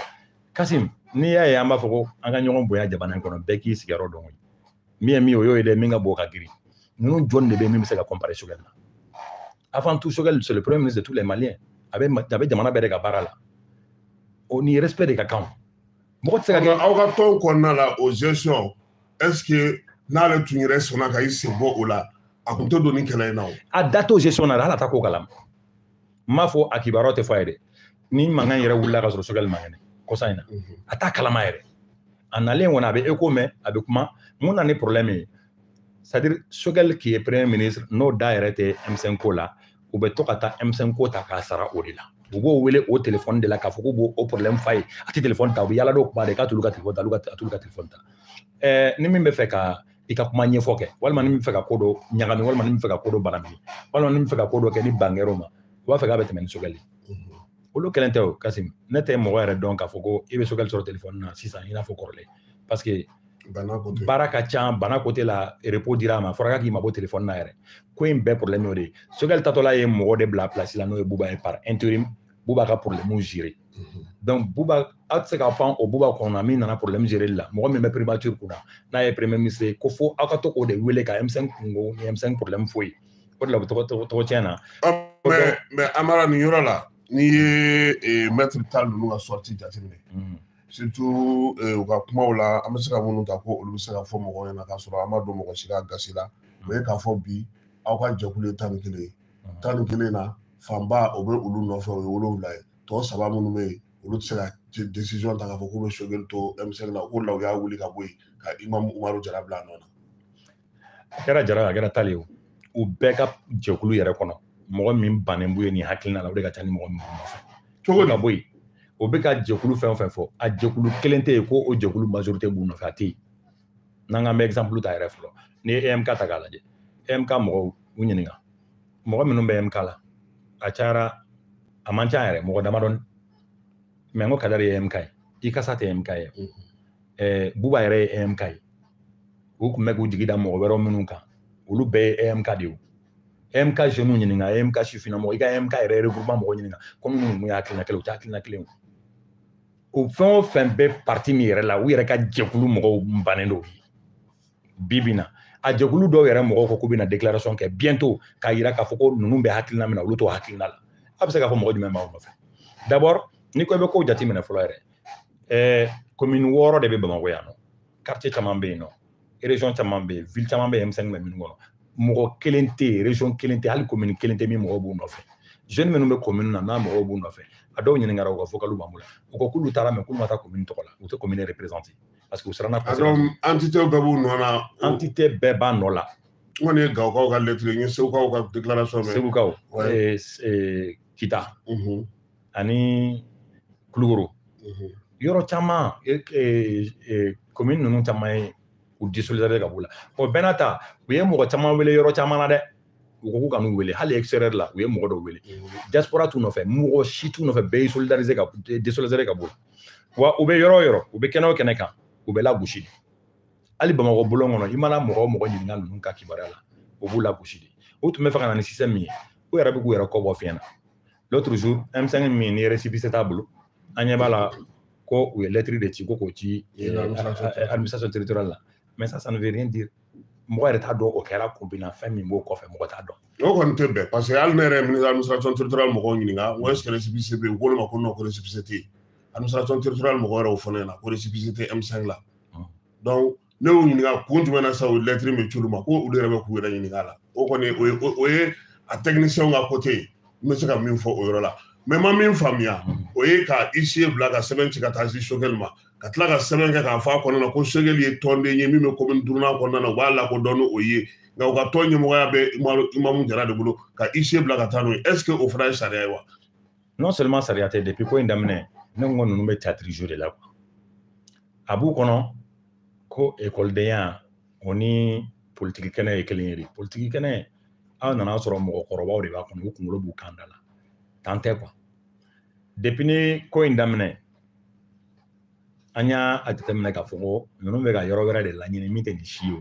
Kasim n'i y'a ye an b'a fɔ ko an ka ɲɔgɔn bonya jamana in kɔnɔ bɛɛ k'i sigiyɔrɔ dɔn min ye min o y'o ye dɛ min ka bɔ ka girin ninnu jɔn de bɛ min bɛ se ka comparer Sogɛli la avant tout Sogɛli c'est le premier ministre de tous les Maliens a bɛ jamana bɛɛ de ka baara la o ni respect de ka kan mɔgɔ tɛ se ka kɛ aw ka tɔn kɔnɔna la o gestion est-ce que n'ale tun yɛrɛ sɔnna ka i sen bɔ o la a tun tɛ don ni kɛlɛ in na o a da t'o gestion na dɛ hali a ta k'o kalama n m'a fɔ a kibaruyaw tɛ fɔ a ye dɛ ni mankan yɛrɛ wulila ka sɔrɔ Sogɛli man kɛnɛ kɔsa in na a t'a kalama yɛrɛ a nalen kɔni a bɛ écho mɛn a bɛ kuma mun na ni problème ye c'est-à-dire Sogɛli qui est premier ministre n'o da yɛrɛ tɛ M5 ko la u bɛ to ka taa M5 ko ta k'a sara o de la u b'o wele o téléphone de la k'a fɔ k'u b'o problème f'a ye a tɛ téléphone ta u bɛ yala n'o kuma de k'a t'olu ka téléphone ta a t'olu ka téléphone ta ni min bɛ fɛ ka i ka kuma ɲɛfɔ kɛ walima ni min bɛ fɛ ka ko dɔ ɲagami walima ni min bɛ fɛ ka ko dɔ banamini walima ni min bɛ fɛ ka ko dɔ kɛ ni bangɛrɛw ma u b'a fɛ k'a bɛ tɛmɛ ni Sogɛli olu kɛlen tɛ o Kasim ne tɛ mɔgɔ yɛrɛ dɔn k'a fɔ ko i bɛ Sogɛli sɔrɔ téléphone na sisan i n'a fɔ kɔrɔlen parce que baara ka ca bana côté la repos dira a ma fɔra k'i mabɔ téléphone na yɛrɛ ko in bɛɛ problème y'o de ye Sogɛli tatɔla ye mɔgɔ de bila place la n'o ye Buba ye par intérim Buba ka problème gérer donc Buba aw tɛ se k'a fɔ o Buba kɔnɔ min nana problème gérer la mɔgɔ min bɛ primature kunna n'a ye premier ministre ko fo aw ka to k'o de wele ka M5 kungo ni M5 problème foyi o de la u bɛ tɔgɔ tiɲɛ na mais Amara nin yɔrɔ la n'i ye maître Tall ninnu ka sortie jateminɛ surtout u ka kumaw la an bɛ se ka minnu ta ko olu bɛ se ka fɔ mɔgɔw ɲɛna k'a sɔrɔ an ma don mɔgɔ si ka gasi la o ye k'a fɔ bi aw ka jɛkulu ye 11 ye 11 na fanba o bɛ olu nɔfɛ o ye 7 ye tɔ 3 minnu bɛ yen olu tɛ se ka décision ta k'a fɔ k'u bɛ Sogɛli to M5 la ko la u y'a wuli ka bɔ yen ka Imam Umaru Jara bila a nɔ na a kɛra Jara a kɛra Tall ye o u bɛɛ ka jɛkulu yɛrɛ kɔnɔ mɔgɔ min bannen b'u ye nin hakilina la o de ka ca ni mɔgɔ min nɔfɛ cogo ka bɔ yen o bɛ ka jɛkulu fɛn o fɛn fɔ a jɛkulu kelen tɛ yen ko o jɛkulu majorité b'u nɔfɛ a tɛ yen n'an k'an bɛ exemple ta yɛrɛ fɔlɔ n'i ye EMK ta k'a lajɛ EMK mɔgɔw u ɲininka mɔgɔ minnu bɛ EMK la a cayara a man ca yɛrɛ mɔgɔ damadɔni mais n ko Kadɛri ye EMK ye Ikasa tɛ EMK ye Buba yɛrɛ ye EMK ye u tun bɛ k'u jigi da mɔgɔ wɛrɛw minnu kan olu bɛɛ ye EMK de ye EMK jeunes ɲininka EMK sifinnamɔgɔ i ka EMK yɛrɛ regroupement mɔgɔ ɲininka ko minnu kun ye hakilina kelen u tɛ hakilina kelen o fɛn o fɛn bɛ parti min yɛrɛ la u yɛrɛ ka jɛkulu mɔgɔw bannen don bibina a jɛkulu dɔw yɛrɛ mɔgɔw ko k'u bɛna déclaration kɛ bientôt k'a yira k'a fɔ ko ninnu bɛ hakilina min na olu t'o hakilina la a bɛ se k'a fɔ mɔgɔ jumɛn b'aw nɔfɛ d'abord ni ko i bɛ kow jateminɛ fɔlɔ yɛrɛ commune 6 de bɛ Bamakɔ yan nɔ quartier caman bɛ yen nɔ région caman bɛ yen ville caman bɛ yen M5 bɛ minnu kɔnɔ mɔgɔ kelen tɛ yen région kelen tɛ hali commune kelen tɛ min mɔgɔw b'u nɔfɛ jeune minnu bɛ commune na n'a mɔgɔw b'u nɔfɛ a dɔw ɲininkara u ka fɔ k'olu b'an bolo u ko k'olu taara mɛ k'olu ma taa commune tɔgɔ la u tɛ commune représenter parce que u siranna entité bɛɛ b'u nɔ na entité bɛɛ b'a nɔ la n kɔni ye Gawukaw ka lettre n ye Segukaw ka déclaration mɛn Segukaw Kita ani Kulukoro yɔrɔ caman commune ninnu caman ye u désolidarisé ka b'u la o bɛɛ n'a ta u ye mɔgɔ caman wele yɔrɔ caman na dɛ u ko k'u ka n'u wele hali extérieur la u ye mɔgɔ dɔw wele diaspora t'u nɔfɛ mɔgɔ si t'u nɔfɛ bɛɛ ye solidarisé ka désolidarisé ka b'u la wa u bɛ yɔrɔ o yɔrɔ u bɛ kɛnɛ o kɛnɛ kan u bɛ lagosi de hali Bamakɔ bolon kɔnɔ i mana mɔgɔ o mɔgɔ ɲininka ninnu ka kibaruya la u b'u lagosi de u tun bɛ fɛ ka na ni système min ye u yɛrɛ bɛ k'u yɛrɛ kɔ bɔ fiɲɛ na l'autre jour M5 min ni récépissé t'a bolo an ɲɛ b'a la ko u ye lettre de ci ko k'o ci administration territoriale la mais ça ne veut rien dire mɔgɔ yɛrɛ t'a dɔn o kɛra kunbɛnna fɛn min b'o kɔfɛ mɔgɔ t'a dɔn o kɔni tɛ bɛn parce que hali ne yɛrɛ ye ministre administration territoriale mɔgɔw ɲininka ko est-ce que récépissé bɛ yen u ko ne ma ko non ko récépissé tɛ yen administration territoriale mɔgɔ wɛrɛw fɔ ne ɲɛna ko récépissé tɛ M5 la donc ne y'u ɲininka kun jumɛn na sa o lettre bɛ ci olu ma ko olu yɛrɛ bɛ k'u yɛrɛ ɲininka a la o kɔni o ye a technicien ka côté ye n bɛ se ka min fɔ o yɔrɔ la mais ma min faamuya o ye ka huissier bila ka sɛbɛn ci ka taa di Choguel ma ka tila ka sɛbɛn kɛ k'a fɔ a kɔnɔna na ko Choguel ye tɔnden ye min bɛ commune 5nan kɔnɔna na u b'a lakodɔn n'o ye nka u ka tɔn ɲɛmɔgɔya bɛ Imamu Jara de bolo ka huissier bila ka taa n'o ye est-ce que o fana ye sariya ye wa non seulement sariya tɛ depuis ko in daminɛ ne ko ninnu bɛ théâtre jouer de la quoi a b'u kɔnɔ ko écoledenya o ni politique kɛnɛ ye kelen ye de politique kɛnɛ aw nana sɔrɔ mɔgɔkɔrɔbaw de b'a kɔnɔ u kunkolo b'u kan da la tan tɛ quoi depuis ni ko in daminɛ an y'a jateminɛ k'a fɔ ko ninnu bɛ ka yɔrɔ wɛrɛ de laɲini min tɛ nin si ye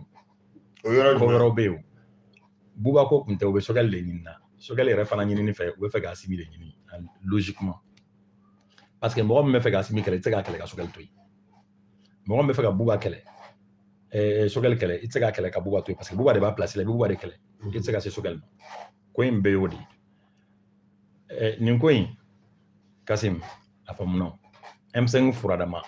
o yɔrɔ wɛrɛw bɛ yen o Buba ko tun tɛ u bɛ Choguel de ɲini na Choguel yɛrɛ fana ɲinini fɛ u bɛ fɛ ka Assimi de ɲini logiquement parce que mɔgɔ min bɛ fɛ ka Assimi kɛlɛ i tɛ se k'a kɛlɛ ka Choguel to yen mɔgɔ min bɛ fɛ ka Buba kɛlɛ Choguel kɛlɛ i tɛ se k'a kɛlɛ ka Buba to yen parce que Buba de b'a place la i bɛ Buba de kɛlɛ i tɛ se ka se Choguel ma ko in bɛɛ y'o de ye nin ko in Kasim a faamunna M5 furadama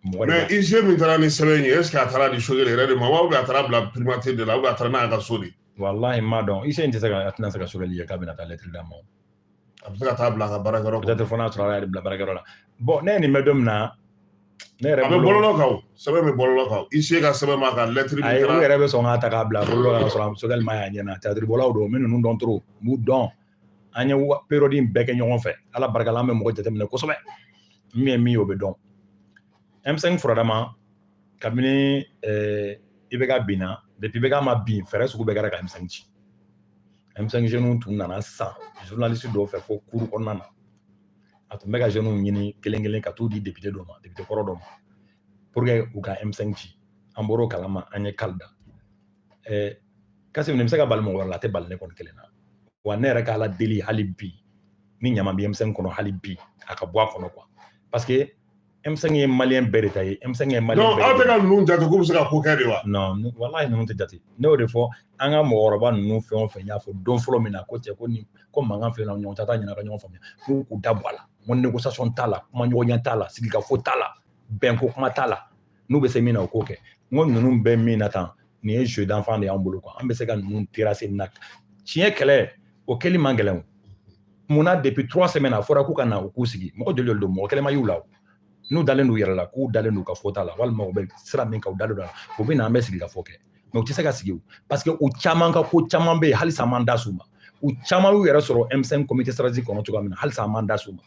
mais huissier min taara ni sɛbɛn ye est-ce que a taara di Choguel yɛrɛ de ma ou bien a taara bila primature de la ou bien a taara n'a ka so de wallahi ma dɔn huissier in tɛ se ka a tɛna se ka Choguel ye k'a bɛna taa lettre d'a ma a bɛ se ka taa bila a ka baarakɛyɔrɔ peut-être fɔ n'a sɔrɔ a yɛrɛ bila baarakɛyɔrɔ la bon ne ye nin bɛ don min na ne yɛrɛ a bɛ bɔlɔlɔ kan o sɛbɛn bɛ bɔlɔlɔ kan huissier ka sɛbɛn ma ka lettre min ayi u yɛrɛ bɛ sɔn k'a ta k'a bila bɔlɔlɔ kan ka sɔrɔ Choguel ma y'a ɲɛna théâtre bɔlaw don min ninnu dɔn trop m'u dɔn an ye période in bɛɛ kɛ ɲɔgɔn fɛ ala barika la an bɛ mɔgɔ jateminɛ kosɛbɛ min ye min ye o bɛ dɔn M5 furadama kabini IBK binna depuis IBK ma bin fɛɛrɛ sugu bɛɛ kɛra ka M5 ci M5 jeunes tun nana san journaliste dɔw fɛ fo cour kɔnɔna na a tun bɛ ka jeunes ɲini kelen kelen ka t'u di député dɔ ma député kɔrɔ dɔ ma pour que u ka M5 ci an bɔr'o kalama an ye kali da Kasim nin bɛ se ka bali mɔgɔ wɛrɛ la a tɛ bali ne kɔni kelen na wa ne yɛrɛ ka ala deli hali bi ni ɲama bɛ M5 kɔnɔ hali bi a ka bɔ a kɔnɔ quoi parce que M5 ye malien bɛɛ de ta ye M5 ye malien bɛɛ. Non aw tɛ ka ninnu jate k'u bɛ se ka ko kɛ de wa. Non walahi ninnu tɛ jate ne y'o de fɔ an ka mɔgɔkɔrɔba ninnu fɛn o fɛn y'a fɔ don fɔlɔ min na ko cɛ ko ni ko mankan filɛ na ɲɔgɔn ta ɲɛna ka ɲɔgɔn faamuya k'u da bɔ a la n ko négociation t'a la kuma ɲɔgɔnya t'a la sigikafo t'a la bɛnko kuma t'a la n'u bɛ se min na o k'o kɛ n ko ninnu bɛ min na tan nin ye jeu d'enfant de y'an bolo quoi an bɛ se ka ninnu terrasser na tiɲɛ kɛlɛ o kɛli man gɛlɛn o munna depuis 3 semaines a fɔra k'u ka na u k'u sigi mɔgɔ joli don mɔgɔ kɛlɛ ma y'u la o n'u dalen d'u yɛrɛ la k'u dalen d'u ka fɔta la walima u bɛ sira min kan u dalen d'o la u bɛ na an bɛ sigi ka fɔ kɛ mais u tɛ se ka sigi o parce que u caman ka ko caman bɛ yen halisa an m'an da s'u ma u caman y'u yɛrɛ sɔrɔ M5 comité stratégique kɔnɔ cogoya min na halisa an m'an da s'u ma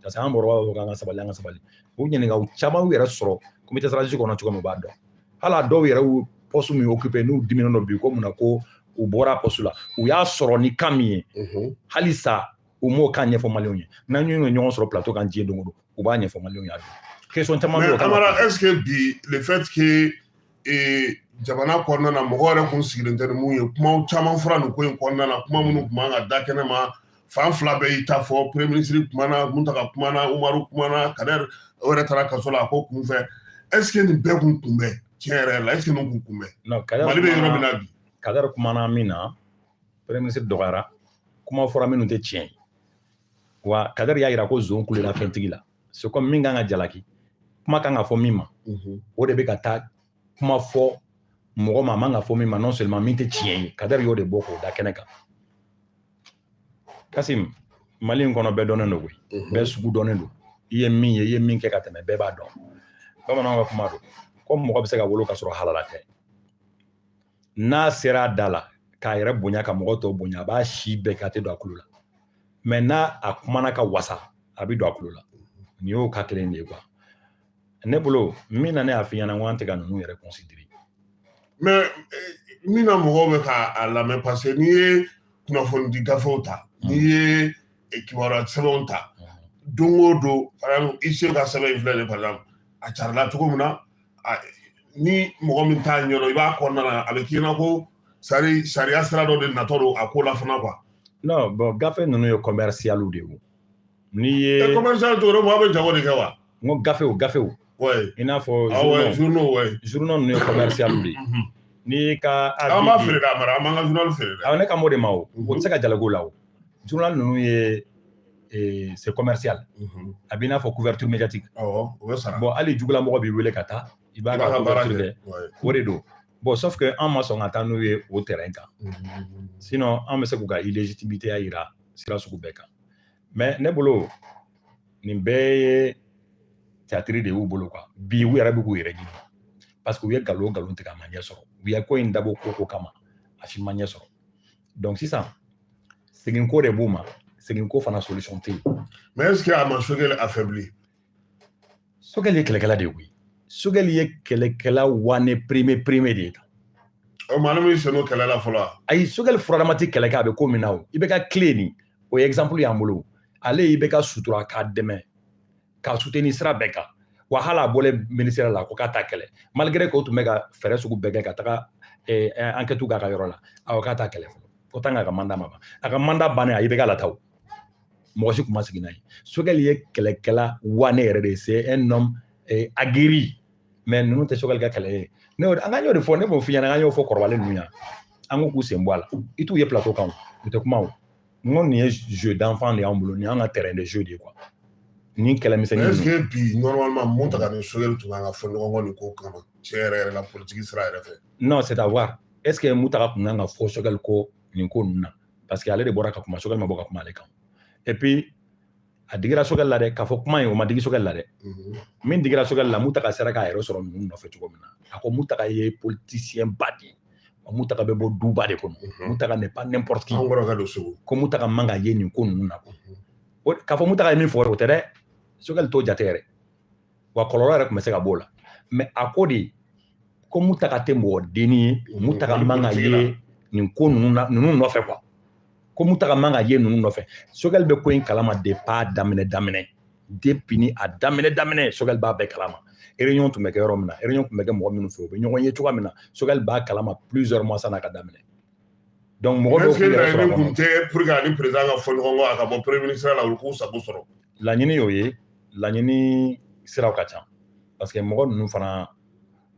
parce que an bɔra b'a fɔ k'an ka sabali an ka sabali u ɲininka u caman y'u yɛrɛ sɔrɔ comité stratégique kɔnɔ cogoya min u b'a dɔn hali a dɔw yɛrɛ y'u poste min occupé n'u diminen don bi ko mun na ko u bɔra poste la u y'a sɔrɔ ni kan min ye halisa u m'o kan ɲɛfɔ maliyɛnw ye n'an y'u ɲɔgɔn sɔrɔ plateau kan diɲɛ don o don u b'a ɲɛfɔ maliyɛnw ye a don question caman bɛ o kama. Mais Amara est-ce que bi le fait que jamana kɔnɔna na mɔgɔ yɛrɛ kun sigilen tɛ ni mun ye kuma caman fɔra nin ko in kɔnɔna na kuma minnu tun man ka da kɛnɛ ma fan fila bɛɛ y'i ta fɔ premier ministre kumana Muntaka kumana Umaru kumana Kader o yɛrɛ taara kaso la a ko kun fɛ est-ce que nin bɛɛ kun kunbɛn tiɲɛ yɛrɛ la est ce que n'u kun mɛn non Mali bɛ yɔrɔ min na bi Kadɛri kumana min na premier ministre dɔgɔyara kuma fɔra minnu tɛ tiɲɛ ye wa Kadɛri y'a jira ko zon kulela fɛntigi la c'est comme min kan ka jalaki kuma kan ka fɔ min ma o de bɛ ka taa kuma fɔ mɔgɔ ma man ka fɔ min ma non seulement min tɛ tiɲɛ ye Kadɛri y'o de bɔ k'o da kɛnɛ kan Kasim Mali in kɔnɔ bɛɛ dɔnnen don koyi bɛɛ sugu dɔnnen don i ye min kɛ ka tɛmɛ bɛɛ b'a dɔn bamananw ka kuma don ko mɔgɔ bɛ se ka wolo ka sɔrɔ halala tɛ n'a sera a da la k'a yɛrɛ bonya ka mɔgɔ tɔw bonya a b'a si bɛɛ k'a tɛ don a kulo la mais n'a a kumana ka wasa a bɛ don a kulo la nin y'o ka kelen de ye quoi ne bolo min na ne y'a f'i ɲɛna n ko an tɛ ka ninnu yɛrɛ considérer mais min na mɔgɔw bɛ k'a lamɛn parce que n'i ye kunnafoni di gafew ta n'i ye kibaruya sɛbɛnw ta don o don par exemple ICO ka sɛbɛn in filɛ nin ye par exemple a carila cogo min na ni mɔgɔ min t'a ɲɛdɔn i b'a kɔnɔna na a bɛ k'i ɲɛna ko sariya sira dɔ de natɔ don a ko la fana quoi. non bon gafe ninnu ye commercial de ye n'i ye commercial tɔgɔ mɔgɔ bɛ jago de kɛ wa. n ko gafew i n'a fɔ journaux ninnu ye commercial de ye n'i ka an b'a feere k'a mara an b'an ka journal feere dɛ. ne ka mot de ma o tɛ se ka jalako la o journal ninnu ye c'est commercial a b'i n'a fɔ couverture médiatique o bɛ sara bon hali jugulamɔgɔ b'i wele ka taa i b'a ka couverture kɛ o de don bon sauf que an ma sɔn ka taa n'u ye o terrain kan sinon an bɛ se k'u ka illégitimité yira sira sugu bɛɛ kan mais ne bolo nin bɛɛ ye théâtre de y'u bolo quoi bi u yɛrɛ bɛ k'u yɛrɛ ɲini parce que u ye nkalon tigɛ a ma ɲɛ sɔrɔ u ye ko in dabɔ ko kama a si ma ɲɛ sɔrɔ donc sisan seginko de b'u ma seginko fana solution tɛ yen. mais est ce que a ma Sogɛli affaibli. Sogɛli ye kɛlɛkɛla de ye koyi Sogɛli ye kɛlɛkɛla wane premier de ye. maa min sɔn n'o kɛlɛ la fɔlɔ. ayi Sogɛli furadama tɛ kɛlɛ kɛ a bɛ ko min na o i bɛ ka tile nin o ye exemple y'an bolo ale i bɛ ka sutura k'a dɛmɛ k'a soutenir sira bɛɛ kan wa hali a bɔlen ministère la ko k'a ta kɛlɛ malgré que o tun bɛ ka fɛɛrɛ sugu bɛɛ kɛ ka taga enquête k'a ka yɔrɔ la awɔ k'a ta kɛlɛ fɔlɔ o tant que a ka mandat ma ban a ka mandat bannen a i bɛ ka lataw mɔgɔ si tun ma sigi n'a ye Sogɛli ye kɛlɛkɛla wane yɛrɛ de c'est un homme aguerri mais ninnu tɛ Sogɛli ka kɛlɛ ye an ka y'o de fɔ ne b'o f'i ɲɛna an y'o fɔ kɔrɔbalen ninnu yan an ko k'u sen bɔ a la i t'u ye plateau kan u tɛ kuma o n ko nin ye jeu d'enfant de y'an bolo nin y'an ka terrain de jeu de ye quoi ni kɛlɛmisɛnnin est ce que bi normalement mun ta ka ni Sogɛli tun kan ka fɔ ɲɔgɔn kɔ nin ko kama tiɲɛ yɛrɛ la politique sira yɛrɛ fɛ. non c'est à voir est ce que Mutaga tun kan ka fɔ Sogɛli ko nin ko ninnu na parce que ale de bɔra ka kuma Sogɛli ma bɔ ka kuma ale kan et puis a digira Sogɛli la dɛ k'a fɔ kuma in o ma digi Sogɛli la dɛ min digira Sogɛli la Mutaga sera k'a yɛrɛ sɔrɔ ninnu nɔfɛ cogo min na a ko Mutaga ye politicien ba de ye Mutaga bɛ bɔ duba de kɔnɔ Mutaga n'est pas n'importe qui ko Mutaga man ka ye nin ko ninnu na k'a fɔ Mutaga ye min fɔ o tɛ dɛ Sogɛli t'o jate yɛrɛ wa kɔlɔlɔ yɛrɛ tun bɛ se ka bɔ o la mais a ko de ko Mutaga tɛ mɔgɔ denni ye Mutaga man ka ye nin ko ninnu nɔfɛ quoi ko Mutaga man ka ye ninnu nɔfɛ Sogɛli bɛ ko in kalama depuis a daminɛ depuis ni a daminɛ Sogɛli b'a bɛɛ kalama réunion tun bɛ kɛ yɔrɔ min na réunion tun bɛ kɛ mɔgɔ minnu fɛ u bɛ ɲɔgɔn ye cogoya min na Sogɛli b'a kalama plusieurs mois san'a ka daminɛ donc mɔgɔ dɔw tun yɛrɛ sɔrɔ a kɔnɔ kun tɛ pour que ani président ka fɔ ɲɔgɔn kɔ a ka bɔ premier ministre la olu k'u sago sɔrɔ laɲini y'o ye laɲini siraw ka ca parce que mɔgɔ ninnu fana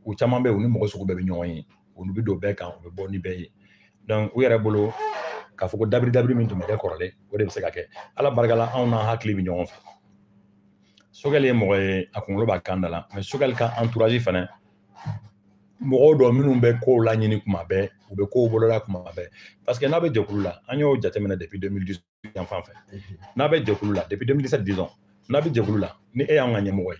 u caman bɛ yen u ni mɔgɔ sugu bɛɛ bɛ ɲɔgɔn ye olu bɛ don bɛɛ kan u bɛ bɔ ni bɛɛ ye donc u yɛrɛ bolo k'a fɔ ko dabiri min tun bɛ kɛ kɔrɔlen o de bɛ se ka kɛ ala barika la anw n'an hakili bɛ ɲɔgɔn fɛ Sogɛli ye mɔgɔ ye a kunkolo b'a kan da la mais Sogɛli ka entourage fana mɔgɔw dɔ minnu bɛ kow laɲini kuma bɛɛ u bɛ kow boloda kuma bɛɛ parce que n'a bɛ jɛkulu la an y'o jateminɛ depuis 2018 yan fan fɛ n'a bɛ jɛkulu la depuis 2017 disons n'a bɛ jɛkulu la ni e y'an ka ɲɛmɔgɔ ye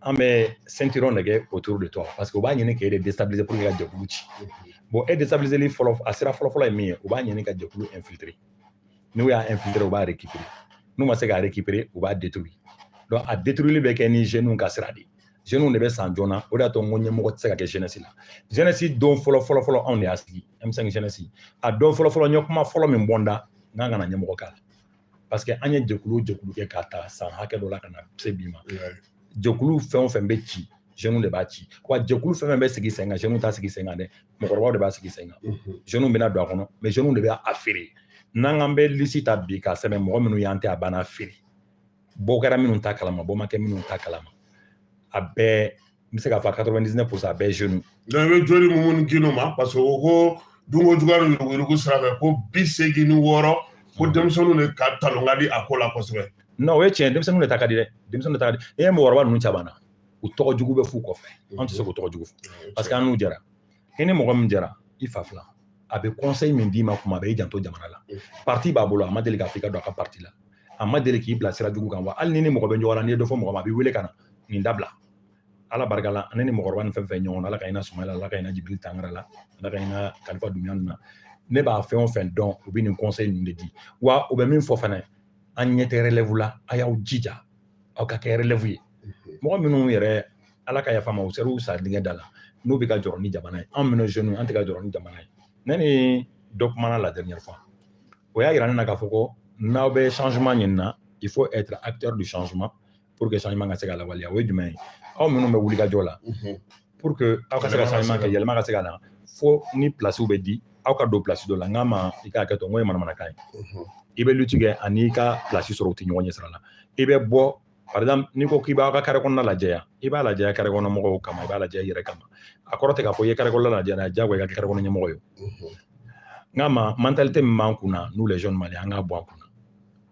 an bɛ ceinturon de kɛ autour de toi parce que u b'a ɲini k'e de déstabiliser pour que ka jɛkulu ci bon e déstabiliseli fɔlɔ a sira fɔlɔ ye min ye u b'a ɲini ka jɛkulu infiltrer n'u y'a infiltrer u b'a récupérer n'u ma se k'a récupérer u b'a détruire donc a détruire bɛ kɛ ni jeunes ka sira de jeunes de bɛ san joona o de y'a to n ko ɲɛmɔgɔ tɛ se ka kɛ jeunesse la jeunesse don fɔlɔ anw de y'a sigi M5 jeunesse a don fɔlɔ n ye kuma fɔlɔ min bɔ n da n kan ka na ɲɛmɔgɔ k'a la parce que an ye jɛkulu kɛ k'a ta san hakɛ dɔ la ka na se bi ma jɛkulu fɛn o fɛn bɛ ci jeunes de b'a ci wa jɛkulu fɛn fɛn bɛ sigi sen kan jeunes t'a sigi sen kan dɛ mɔgɔkɔrɔbaw de b'a sigi sen kan jeunes bɛna don a kɔnɔ mais jeunes de bɛ a feere n'an k'an bɛ liste ta bi k'a sɛbɛn mɔgɔ minnu y'an tɛ a banna feere bɔ kɛra minnu ta kalama bɔ ma kɛ minnu ta kalama a bɛɛ n bɛ se k'a fɔ 99% bɛɛ jeune. Donc i bɛ joli mun gino ma parce que o ko dungo juguya ni yurugu sira fɛ ko 86 ko denmisɛnninw de ka talon ka di a ko la kosɛbɛ. Non o ye tiɲɛ denmisɛnninw de ta ka di dɛ denmisɛnninw de ta ka di e ye mɔgɔkɔrɔba ninnu caman na u tɔgɔ jugu bɛ f'u kɔfɛ an tɛ se k'o tɔgɔ jugu fɔ parce que an n'u jɛra i ni mɔgɔ min jɛra i fa fila a bɛ conseil min d'i ma kuma bɛɛ i janto jamana la parti b'a bolo a ma deli k'a fɔ i ka don a ka parti la a ma deli k'i bila sira jugu kan wa hali ni mɔgɔ bɛ ɲɔgɔn na n'i ye dɔ fɔ mɔgɔ ma a b'i wele ka na nin dabila ala barika la ne ni mɔgɔkɔrɔba ni fɛn fɛn ɲɔgɔn na ala ka hinɛ Sumayila ala ka hinɛ Jibiri Tangara la ala ka hinɛ Kalifa Dunbiya ninnu na ne b'a fɛn o fɛn dɔn u bɛ nin conseil ninnu de di wa u bɛ min fɔ fana an ɲɛ tɛ relève la a y'aw jija aw ka kɛ relève ye mɔgɔ minnu yɛrɛ ala ka yafa ma u ser'u sa dingɛ da la n'u bɛ ka jɔrɔ ni jamana ye anw minnu jeunes an tɛ ka jɔrɔ ni jamana ye ne ni dɔ kumana la dernière fois o y'a yira ne na k'a fɔ ko n'aw bɛ changement ɲini na il faut être acteur du changement pour que changement ka se ka lawaleya o ye jumɛn ye aw minnu bɛ wuli ka jɔ la pour que aw ka se ka changement kɛ yɛlɛma ka se ka na fo ni place bɛ di aw ka don place dɔ la n k'a ma i k'a kɛ to n ko ye manamanakan ye i bɛ lutte kɛ ani i ka place sɔrɔ u tɛ ɲɔgɔn ɲɛ sira la i bɛ bɔ par exemple n'i ko k'i b'a ka carré kɔnɔna lajɛ yan i b'a lajɛ carré kɔnɔ mɔgɔw kama i b'a lajɛ i yɛrɛ kama a kɔrɔ tɛ k'a fɔ i ye carré kɔnɔna lajɛ n'a diyagoya i ka kɛ carré kɔnɔ ɲɛmɔgɔ ye n k'a ma mentalité min b'an kun na nous les jeunes maliens an k'a bɔ an kun na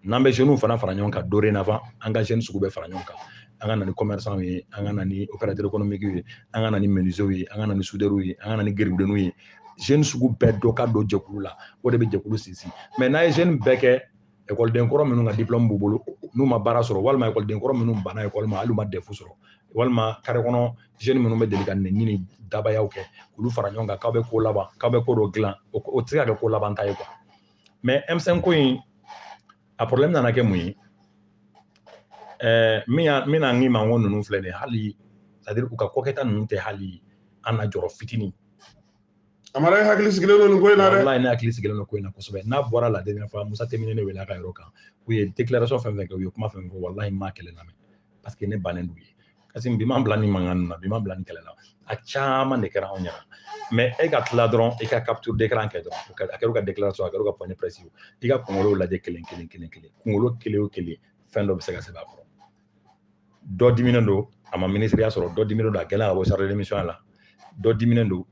n'an bɛ jeunes fana fara ɲɔgɔn kan dorénavant an ka jeunes sugu bɛɛ fara ɲɔgɔn kan an ka na ni commerçants ye an ka na ni opérateurs économiques ye an ka na ni menuisiers ye an ka na ni soudeurs ye an ka na ni geribudenninw ye jeunes sugu bɛɛ dɔ ka don jɛkulu la o de bɛ jɛkulu sinsin mais n'a ye jeunes bɛɛ kɛ école kɔrɔ minnu ka diplôme b'u bolo n'u ma baara sɔrɔ walima école kɔrɔ minnu banna école ma hali u ma DEF sɔrɔ walima carré kɔnɔ jeunes minnu bɛ deli ka nɛni ni dabayaw kɛ olu fara ɲɔgɔn kan k'aw bɛ ko laban k'aw bɛ ko dɔ dilan o tɛ se ka kɛ ko laban ta ye quoi mais M5 ko in a problème nana kɛ mun ye min na n k'i ma n ko ninnu filɛ nin ye hali c'est à dire u ka kokɛta ninnu tɛ hali an na jɔrɔ fitinin Amara hakili sigilen don nin ko in na dɛ wallahi ne hakili sigilen don ko in na kosɛbɛ n'a bɔra la dernière fois Musa Temine ne wele a ka yɔrɔ kan u ye déclaration fɛn fɛn kɛ u ye kuma fɛn fɛn kɛ wallahi ma kɛlɛ lamɛn parce que ne bannen d'u ye kasi bi m'an bila ni mankan na bi m'an bila ni kɛlɛ la a caman de kɛra anw ɲɛna mais e ka tila dɔrɔn i ka capture d'écran kɛ dɔrɔn a kɛra ka déclaration a kɛra ka point de presse i ka kunkolo lajɛ kelen kunkolo kelen o kelen fɛn dɔ bɛ se ka sɛbɛn a kɔrɔ dɔ diminen don a ma ministériya sɔrɔ dɔ diminen don a gɛlɛn ka bɔ chargé de mission la dɔ diminen don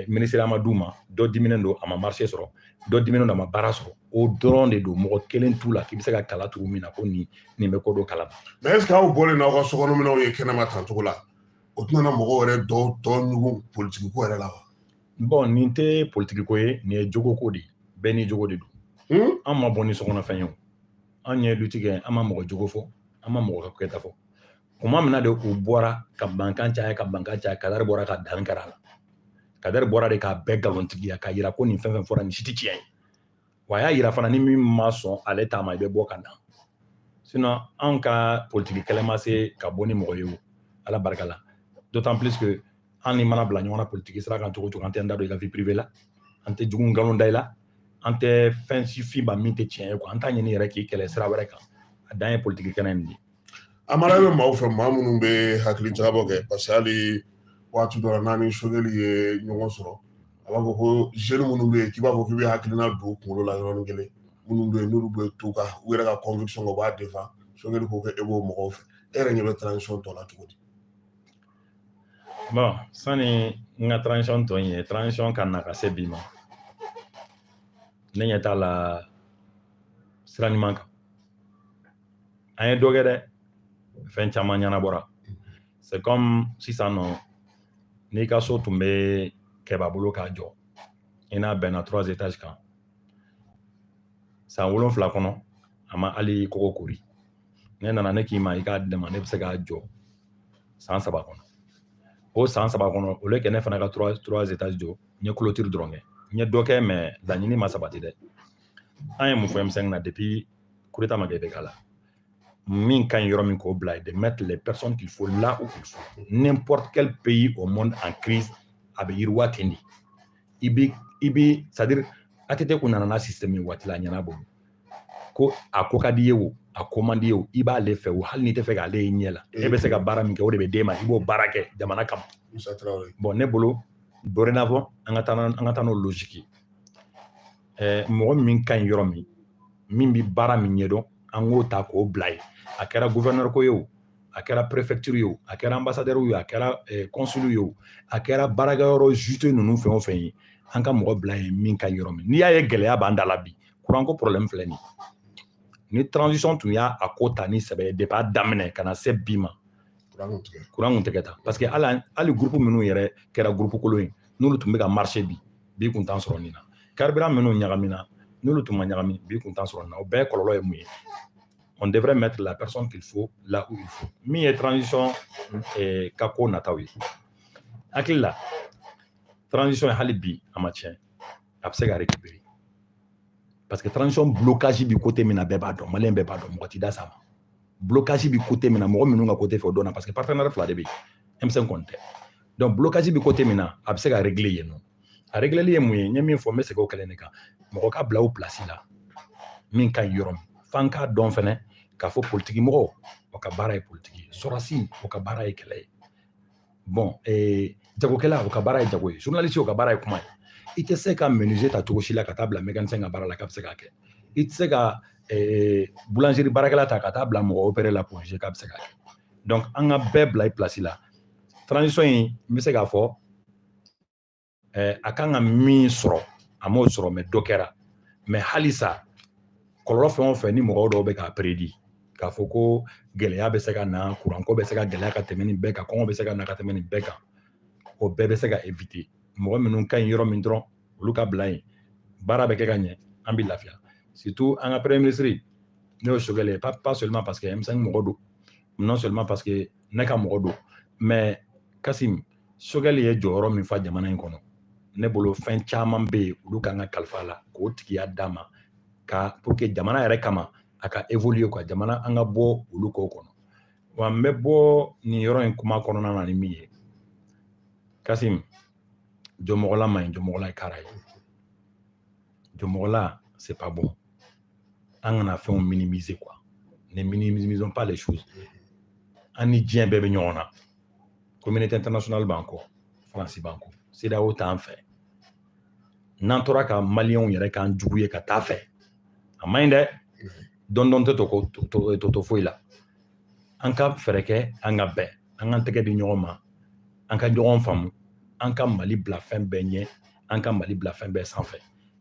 ministériya ma d'u ma dɔ diminen don a ma marché sɔrɔ dɔ diminen don a ma baara sɔrɔ o dɔrɔn de don mɔgɔ kelen t'u la k'i bɛ se ka kala tugu min na ko nin bɛ ko dɔ kalama mais est ce que aw bɔlen n'aw ka sokɔnɔminɛnw ye kɛnɛma tan cogo la o tɛna mɔgɔw yɛrɛ dɔw tɔ ɲugu politique ko yɛrɛ la wa bon nin tɛ politique ko ye nin ye jogo ko de ye bɛɛ ni jogo de don an ma bɔ ni sokɔnɔfɛn ye o an ye lutte kɛ an ma mɔgɔ jogo fɔ an ma mɔgɔ ka kɛta fɔ kuma min na de u bɔra ka bankan caya Kadɛri bɔra ka dan kɛra a la Kadɛri bɔra de k'a bɛɛ nkalontigiya k'a jira ko nin fɛn fɛn fɔra nin si tɛ tiɲɛ ye wa a y'a jira fana ni min ma sɔn ale ta ma i bɛ bɔ ka na sinon anw ka politique kɛlɛ ma se ka bɔ ni mɔgɔ ye o ala barika la d'autant plus que an ni mana bila ɲɔgɔn na politique sira kan cogo cogo an tɛ n da don i ka vie privée la an tɛ jugu nkalon da i la an tɛ fɛn si f'i ma min tɛ tiɲɛ ye quoi an t'a ɲini yɛrɛ k'i kɛlɛ sira wɛrɛ kan a dan ye politique kɛnɛ nin de Amara bɛ maaw fɛ maa minnu bɛ hakili jagabɔ kɛ parce que hali waati dɔ la n'a ni Sogɛli ye ɲɔgɔn sɔrɔ a b'a fɔ ko jeunes minnu bɛ yen k'i b'a fɔ k'i bɛ hakilina don kunkolo la yɔrɔnin kelen minnu bɛ yen n'olu bɛ to ka u yɛrɛ ka conviction u b'a défend Sogɛli ko kɛ e b'o mɔgɔw fɛ e yɛrɛ ɲɛ bɛ transition tɔ la cogo di bon sani n ka transition tɔ in ye transition ka na ka se bi ma ne ɲɛ t'a la sira ɲuman kan an ye dɔ kɛ dɛ fɛn caman ɲɛnabɔra c'est comme sisan nɔ n'i ka so tun bɛ kɛba bolo k'a jɔ i n'a bɛnna 3 étages kan san 7 kɔnɔ a ma hali kɔgɔ kori ne nana ne k'i ma i k'a dɛmɛ ne bɛ se k'a jɔ san 3 kɔnɔ o san 3 kɔnɔ o le kɛ ne fana ka 3 étages jɔ n ye clôture dɔrɔn kɛ n ye dɔ kɛ mais laɲini ma sabati dɛ an ye mun fɔ M5 na depuis coup d'état ma kɛ bɛ k'a la min ka ɲi yɔrɔ min k'o bila de mettre les personnes qu'il faut là où il faut n'importe quel pays au monde en crise a bɛ yiriwa ten de i bi c'est à dire ATT kun nana n'a système ye waati la a ɲɛna bolo ko a ko ka di ye o a ko man di ye o i b'ale fɛ o hali n'i tɛ fɛ k'ale ye ɲɛ la e bɛ se ka baara min kɛ o de bɛ d'e ma i b'o baara kɛ jamana kama bon ne bolo dorénavant an ka taa n'o logique ye mɔgɔ min ka ɲi yɔrɔ min bɛ baara min ɲɛdɔn an k'o ta k'o bila ye a kɛra gouverneur ko ye o a kɛra préfecture ye o a kɛra ambassadeur ye a kɛra consul ye o a kɛra baarakɛyɔrɔ juste ninnu fɛn o fɛn ye an ka mɔgɔ bila ye min ka yɔrɔ min n'i y'a ye gɛlɛya b'an da la bi courant ko problème filɛ nin ni transition tun y'a ko ta ni sɛbɛ ye depuis a daminɛ ka na se bi ma courant kun tɛ kɛ tan parce que hali groupe minnu yɛrɛ kɛra groupe kolon ye n'olu tun bɛ ka marché bi kun t'an sɔrɔ nin na carburant minnu ɲagamina n'olu tun ma ɲagami bi kun t'an sɔrɔ nin na o bɛɛ kɔlɔlɔ ye mun ye on devrait mettre la personne qu'il faut là où il faut min ye transition ka ko nataw ye hakili la transition ye hali bi a ma tiɲɛ a bɛ se ka récupérer parce que transition blocage bi côté min na bɛɛ b'a dɔn maliyɛn bɛɛ b'a dɔn mɔgɔ ti da s'a ma blocage bi côté min na mɔgɔ minnu ka côté fɛ o dɔn na parce que partenaire fila de bɛ yen M5 kɔni tɛ donc blocage bi côté min na a bɛ se ka régler yen nɔ a régleli ye mun ye n ye min fɔ n bɛ segin o kelen de kan mɔgɔ ka bila o place la min ka ɲi yɔrɔ min f'an k'a dɔn fɛnɛ k'a fɔ politiki mɔgɔ o ka baara ye politiki ye sɔrɔsi o ka baara ye kɛlɛ ye bon jagokɛla o ka baara ye jago ye journaliste o ka baara ye kuma ye i tɛ se ka menuisier ta cogo si la ka taa bila mécanicien ka baara la k'a bɛ se k'a kɛ i tɛ se ka boulangerie baarakɛla ta ka taa bila mɔgɔ opéré la pour k'a bɛ se k'a kɛ donc an ka bɛɛ bila i place la transition in n bɛ se k'a fɔ a kan ka min sɔrɔ a m'o sɔrɔ mais dɔ kɛra mais halisa kɔlɔlɔ fɛn o fɛn ni mɔgɔ dɔw bɛ k'a prédit k'a fɔ ko gɛlɛya bɛ se ka na courant ko bɛ se ka gɛlɛya ka tɛmɛ nin bɛɛ kan kɔngɔ bɛ se ka na ka tɛmɛ nin bɛɛ kan o bɛɛ bɛ se ka éviter mɔgɔ minnu ka ɲi yɔrɔ min dɔrɔn olu ka bila yen baara bɛ kɛ ka ɲɛ an bɛ lafiya surtout an ka premier ministre ne y'o Sogɛl ye pas seulement parce que M5 mɔgɔ don non seulement parce que ne ka mɔgɔ don mais Kasim Sogɛl ye jɔyɔrɔ min fa jamana in kɔnɔ ne bolo fɛn caman bɛ yen olu kan ka kalifa la k'o tigiya d'a ma pour que jamana yɛrɛ kama a ka évoluer quoi jamana an ka bɔ olu ko kɔnɔ wa n bɛ bɔ nin yɔrɔ in kuma kɔnɔna na ni min ye Kasim jɔmɔgɔla man ɲi jɔmɔgɔla ye kara ye jɔmɔgɔla c'est pas bon an kana fɛnw minimiser quoi ne minimisons pas les choses an ni diɲɛ bɛɛ bɛ ɲɔgɔn na communauté internationale b'an kɔ France b'an kɔ CEDEAO t'an fɛ n'an tora ka maliyɛnw yɛrɛ k'an jugu ye ka taa fɛ a man ɲi dɛ dɔn tɛ to foyi la an ka fɛɛrɛ kɛ an ka bɛn an ka tɛgɛ di ɲɔgɔn ma an ka ɲɔgɔn faamu an ka Mali bila fɛn bɛɛ ɲɛ an ka Mali bila fɛn bɛɛ sanfɛ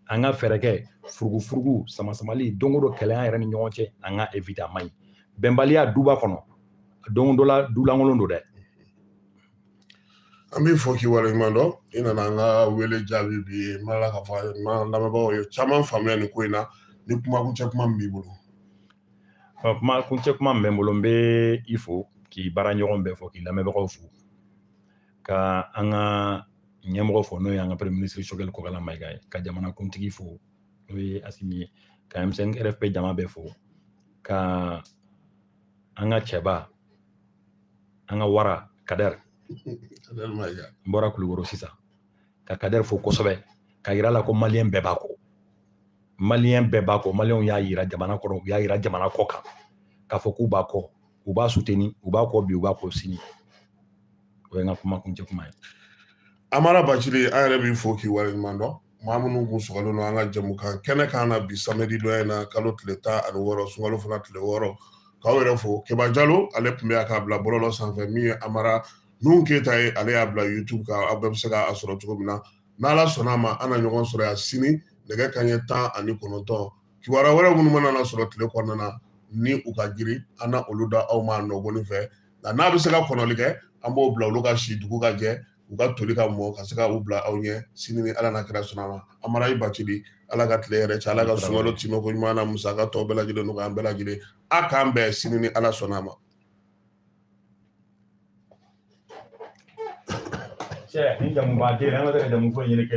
an ka fɛɛrɛ kɛ furugufurugu sama-samali don o don kɛlɛ an yɛrɛ ni ɲɔgɔn cɛ an ka éviter a man ɲi bɛnbaliya duba kɔnɔ don dɔ la dulankolon don dɛ an b'i fɔ k'i waleɲuman dɔn i nana an ka wele jaabi bi n b'a la k'a fɔ n lamɛnbagaw ye caman faamuya nin ko in na ni kumakuncɛ kuma min b'i bolo kumakuncɛ kuma min bɛ n bolo n bɛ i fo k'i baara ɲɔgɔn bɛɛ fɔ k'i lamɛnbagaw fo ka an ka ɲɛmɔgɔ fo n'o ye an ka premier ministre Sogɛl Kokala Mayiga ye ka jamanakuntigi fo n'o ye Asimi ye ka M5 RFP jama bɛɛ fo ka an ka cɛba an ka wara Kadɛri n bɔra Kulukoro sisan ka Kadɛri fo kosɛbɛ ka yira la ko maliyɛn bɛɛ b'a kɔ maliyɛn bɛɛ b'a kɔ maliyɛnw y'a yira jamana kɔnɔ u y'a yira jamana kɔ kan k'a fɔ k'u b'a kɔ u b'a soutenir u b'a kɔ bi u b'a kɔ sini o ye n ka kumakuncɛ kuma ye Amara Bacili an yɛrɛ b'i fo k'i waleɲuman dɔn maa minnu kun sɔgɔlen don an ka jɛmukan kɛnɛ kan na bi samedi dɔ in na kalo tile 16 sunkalo fana tile 6 k'aw yɛrɛ fo Keba Jalo ale tun bɛ yan k'a bila bɔlɔlɔ sanfɛ min ye Amara Nuhun Keyita ye ale y'a bila YouTube kan aw bɛɛ bɛ se k'a sɔrɔ cogo min na n'Ala sɔnna a ma an na ɲɔgɔn sɔrɔ yan sini nɛgɛ kanɲɛ 19 kibaruya wɛrɛ minnu mana na sɔrɔ tile kɔnɔna na ni u ka girin an na olu da aw ma nɔbɔli fɛ nka n'a bɛ se ka kɔnɔli kɛ an b'o bila olu ka si dugu ka jɛ u ka toli ka mɔ ka se ka u bila aw ɲɛ sini ni Ala n'a kira sɔnna a ma Amara Bacili Ala ka tile yɛrɛ cɛ Ala ka sunkalo timɛ ko ɲuman na musaka tɔ bɛɛ lajɛlen nɔgɔya an bɛɛ lajɛlen a k'an bɛn sini ni Ala sɔnna a ma. Cɛ ni jamu b'a den an ka jamu fɔ ɲini